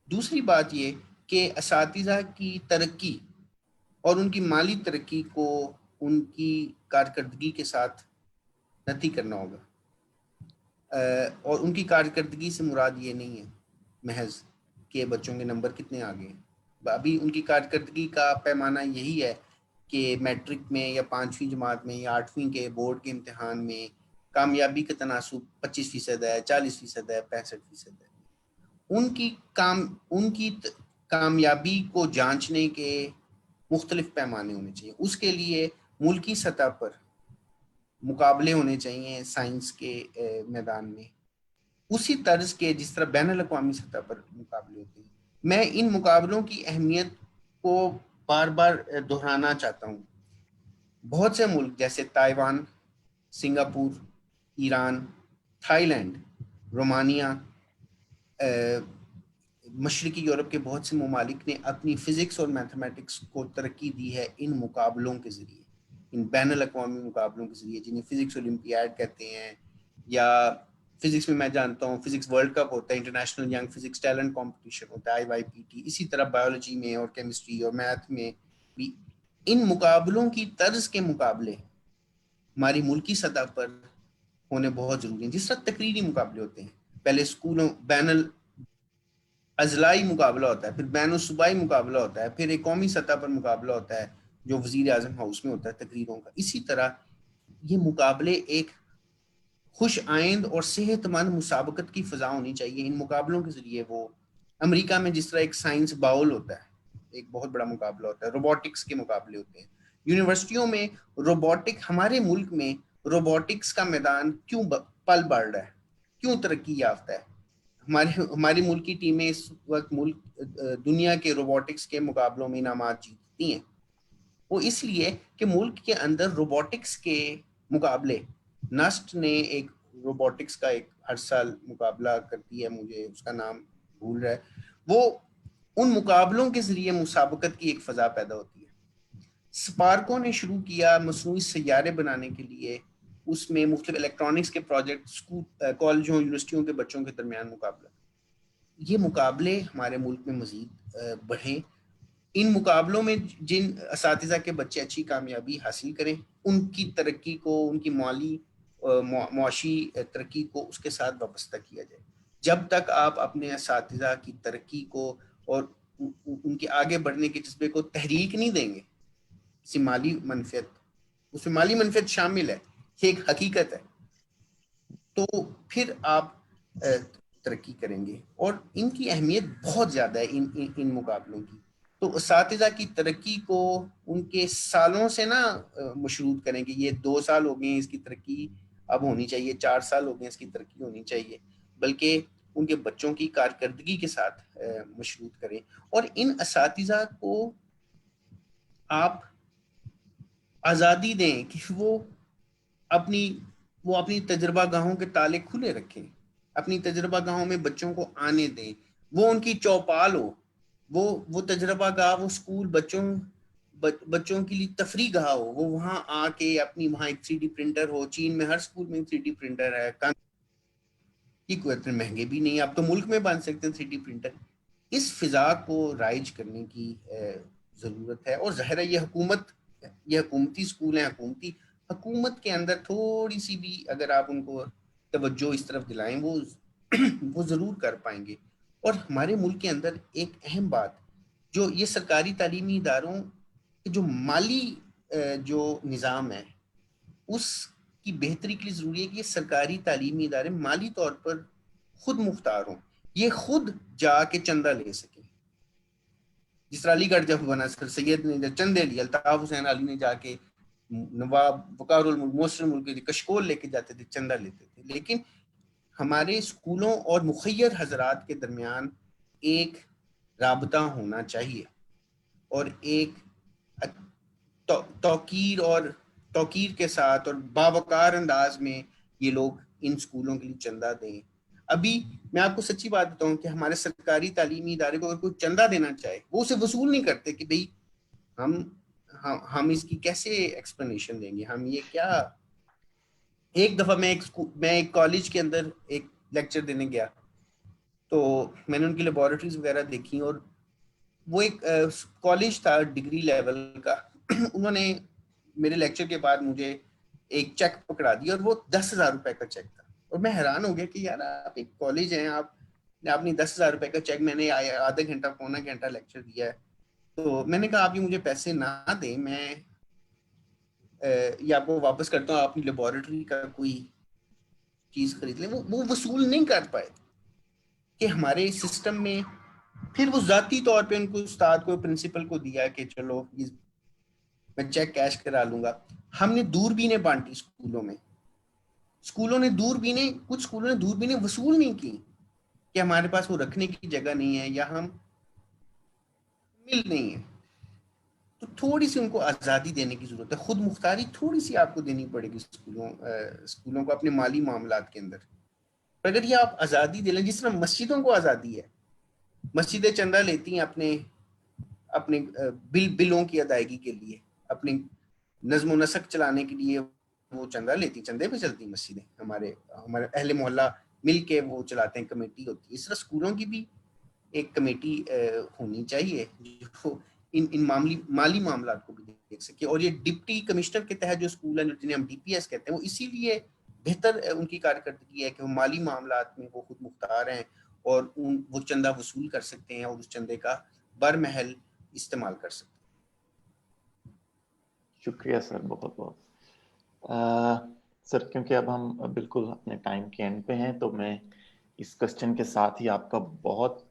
دوسری بات یہ کہ اساتذہ کی ترقی اور ان کی مالی ترقی کو ان کی کارکردگی کے ساتھ نتی کرنا ہوگا، اور ان کی کارکردگی سے مراد یہ نہیں ہے محض کہ بچوں کے نمبر کتنے آگے ہیں۔ ابھی ان کی کارکردگی کا پیمانہ یہی ہے کہ میٹرک میں یا 5ویں جماعت میں یا 8ویں کے بورڈ کے امتحان میں کامیابی کا تناسب 25% ہے، 40% ہے، 65% ہے۔ ان کی کامیابی کو جانچنے کے مختلف پیمانے ہونے چاہیے۔ اس کے لیے ملکی سطح پر مقابلے ہونے چاہیے سائنس کے میدان میں، اسی طرز کے جس طرح بین الاقوامی سطح پر مقابلے ہوتے ہیں۔ میں ان مقابلوں کی اہمیت کو بار بار دہرانا چاہتا ہوں۔ بہت سے ملک جیسے Taiwan, Singapore, Iran, Thailand, رومانیہ، مشرقی یورپ کے بہت سے ممالک نے اپنی فزکس اور میتھمیٹکس کو ترقی دی ہے ان مقابلوں کے ذریعے، ان بین الاقوامی مقابلوں کے ذریعے، جنہیں فزکس اولمپیاڈ کہتے ہیں، یا فزکس میں جانتا ہوں فزکس ورلڈ کپ ہوتا ہے، international young physics talent competition ہوتا ہے IYPT، اسی طرح بایولوجی میں اور کیمسٹری اور میتھ میں بھی ان مقابلوں کی طرز کے مقابلے ہماری ملکی سطح پر ہونے بہت ضروری ہیں. جس طرح تقریری مقابلے ہوتے ہیں, پہلے اسکولوں بین الاضلاعی مقابلہ ہوتا ہے, پھر بین الصوبائی مقابلہ ہوتا ہے, پھر ایک قومی سطح پر مقابلہ ہوتا ہے جو وزیر اعظم ہاؤس میں ہوتا ہے تقریروں کا. اسی طرح یہ مقابلے ایک خوش آئند اور صحت مند مسابقت کی فضا ہونی چاہیے. ان مقابلوں کے ذریعے وہ امریکہ میں جس طرح ایک سائنس باؤل ہوتا ہے, ایک بہت بڑا مقابلہ ہوتا ہے, روبوٹکس کے مقابلے ہوتے ہیں یونیورسٹیوں میں. روبوٹک ہمارے ملک میں روبوٹکس کا میدان کیوں پل بڑھ رہا ہے, کیوں ترقی یافتہ ہے؟ ہماری ملک کی ٹیمیں اس وقت دنیا کے روبوٹکس کے مقابلوں میں انعامات جیتتی ہیں. وہ اس لیے کہ ملک کے اندر روبوٹکس کے مقابلے, نسٹ نے ایک روبوٹکس کا ایک ہر سال مقابلہ کرتی ہے, مجھے اس کا نام بھول رہا ہے, وہ ان مقابلوں کے ذریعے مسابقت کی ایک فضا پیدا ہوتی ہے. سپارکو نے شروع کیا مصنوعی سیارے بنانے کے لیے, اس میں مختلف الیکٹرانکس کے پروجیکٹ کالجوں یونیورسٹیوں کے بچوں کے درمیان مقابلہ. یہ مقابلے ہمارے ملک میں مزید بڑھیں. ان مقابلوں میں جن اساتذہ کے بچے اچھی کامیابی حاصل کریں, ان کی ترقی کو, ان کی معاشی ترقی کو اس کے ساتھ وابستہ کیا جائے. جب تک آپ اپنے اساتذہ کی ترقی کو اور ان کے آگے بڑھنے کے جذبے کو تحریک نہیں دیں گے, کسی مالی منفعت, اس میں مالی منفعت شامل ہے, یہ ایک حقیقت ہے, تو پھر آپ ترقی کریں گے. اور ان کی اہمیت بہت زیادہ ہے ان مقابلوں کی. تو اساتذہ کی ترقی کو ان کے سالوں سے نہ مشروط کریں کہ یہ 2 سال ہو گئے ہیں اس کی ترقی اب ہونی چاہیے, 4 سال ہو گئے اس کی ترقی ہونی چاہیے, بلکہ ان کے بچوں کی کارکردگی کے ساتھ مشروط کریں. اور ان اساتذہ کو آپ آزادی دیں کہ وہ اپنی تجربہ گاہوں کے تالے کھلے رکھیں, اپنی تجربہ گاہوں میں بچوں کو آنے دیں, وہ ان کی چوپال ہو, وہ تجربہ گاہ, وہ اسکول بچوں کے لیے تفریح گاہ ہو, وہ وہاں آ کے اپنی وہاں ایک 3D پرنٹر ہو. چین میں ہر اسکول میں 3D پرنٹر ہے, یہ کوئی اتنے مہنگے بھی نہیں, اب تو ملک میں بن سکتے ہیں 3D پرنٹر. اس فضا کو رائج کرنے کی ضرورت ہے. اور ظاہر ہے یہ حکومتی اسکول ہیں, حکومت کے اندر تھوڑی سی بھی اگر آپ ان کو توجہ اس طرف دلائیں وہ ضرور کر پائیں گے. اور ہمارے ملک کے اندر ایک اہم بات جو یہ سرکاری تعلیمی اداروں جو مالی جو نظام ہے اس کی بہتری کے لیے ضروری ہے کہ یہ سرکاری تعلیمی ادارے مالی طور پر خود مختار ہوں, یہ خود جا کے چندہ لے سکیں. جس طرح علی گڑھ جب بنا, سر سید نے جب چندے لیے, الطاف حسین علی نے جا کے نواب وقار الملک محسن ملک کشکول لے کے جاتے تھے, چندہ لیتے تھے. لیکن ہمارے اسکولوں اور مخیر حضرات کے درمیان ایک رابطہ ہونا چاہیے, اور ایک توقیر کے ساتھ اور باوقار انداز میں یہ لوگ ان اسکولوں کے لیے چندہ دیں. ابھی میں آپ کو سچی بات بتاؤں کہ ہمارے سرکاری تعلیمی ادارے کو اگر کوئی چندہ دینا چاہے وہ اسے وصول نہیں کرتے کہ بھئی ہم اس کی کیسے ایکسپلینیشن دیں گے, ہم یہ کیا. ایک دفعہ میں ایک کالج کے اندر ایک لیکچر دینے گیا تو میں نے ان کی لیبارٹریز وغیرہ دیکھی, اور وہ ایک کالج تھا ڈگری لیول کا. انہوں نے میرے لیکچر کے بعد مجھے ایک چیک پکڑا دیا, اور وہ 10,000 روپے کا چیک تھا. اور میں حیران ہو گیا کہ یار آپ ایک کالج ہیں, آپ نے 10,000 روپے کا چیک, میں نے آدھا گھنٹہ پونا گھنٹہ لیکچر دیا ہے. تو میں نے کہا آپ یہ مجھے پیسے نہ دیں, میں یہ آپ کو واپس کرتا ہوں, آپ اپنی لیبارٹری کا کوئی چیز خرید لیں. وہ وصول نہیں کر پائے کہ ہمارے سسٹم میں. پھر وہ ذاتی طور پہ ان کو استاد کو پرنسپل کو دیا کہ چلو میں چیک کیش کرا لوں گا. ہم نے دوربینیں بانٹی اسکولوں میں, اسکولوں نے دوربینیں, کچھ اسکولوں نے دوربینیں وصول نہیں کی کہ ہمارے پاس وہ رکھنے کی جگہ نہیں ہے یا ہم مل نہیں ہے. تو تھوڑی سی ان کو آزادی دینے کی ضرورت ہے, خود مختاری تھوڑی سی آپ کو دینی پڑے گی اسکولوں کو اپنے مالی معاملات کے اندر. اگر یہ آپ آزادی دے لیں, جس طرح مسجدوں کو آزادی ہے, مسجدیں چندہ لیتی ہیں اپنے بلوں کی ادائیگی کے لیے, اپنی نظم و نسق چلانے کے لیے وہ چندہ لیتی, چندے پہ چلتی مسجدیں. ہمارے اہل محلہ مل کے وہ چلاتے ہیں, کمیٹی ہوتی ہے. اس طرح اسکولوں کی بھی ایک کمیٹی ہونی چاہیے جو ان مالی معاملات کو بھی دیکھ سکے. اور یہ ڈپٹی کمشنر کے تحت جو اسکول ہیں جنہیں ہم DPS کہتے ہیں وہ اسی لیے بہتر ان کی کارکردگی ہے کہ وہ مالی معاملات میں وہ خود مختار ہیں اور وہ چندہ وصول کر سکتے ہیں اور اس چندے کا برمحل استعمال کر سکتے ہیں. شکریہ سر, بہت بہت. سر کیونکہ اب ہم بالکل اپنے ٹائم کے اینڈ پہ ہیں تو میں اس کوسچن کے ساتھ ہی آپ کا بہت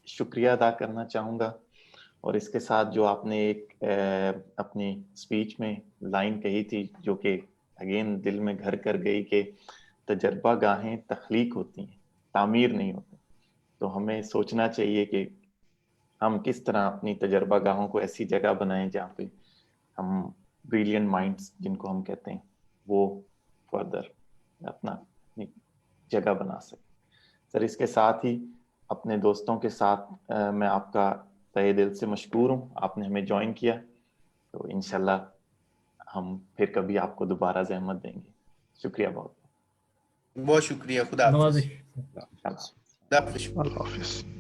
شکریہ ادا کرنا چاہوں گا, اور اس کے ساتھ جو آپ نے ایک اپنی اسپیچ میں لائن کہی تھی جو کہ اگین دل میں گھر کر گئی کہ تجربہ گاہیں تخلیق ہوتی ہیں, تعمیر نہیں ہوتی. تو ہمیں سوچنا چاہیے کہ ہم کس طرح اپنی تجربہ گاہوں کو ایسی جگہ بنائیں جہاں پہ ہم بریلینٹ مائنڈز جن کو ہم کہتے ہیں وہ فردر اپنا جگہ بنا سکیں. سر اس کے ساتھ ہی اپنے دوستوں کے ساتھ میں آپ کا تہہ دل سے مشکور ہوں, آپ نے ہمیں جوائن کیا, تو انشاءاللہ ہم پھر کبھی آپ کو دوبارہ زحمت دیں گے. شکریہ بہت بہت شکریہ. خدا حافظ. نوازش. خدا حافظ. اللہ حافظ.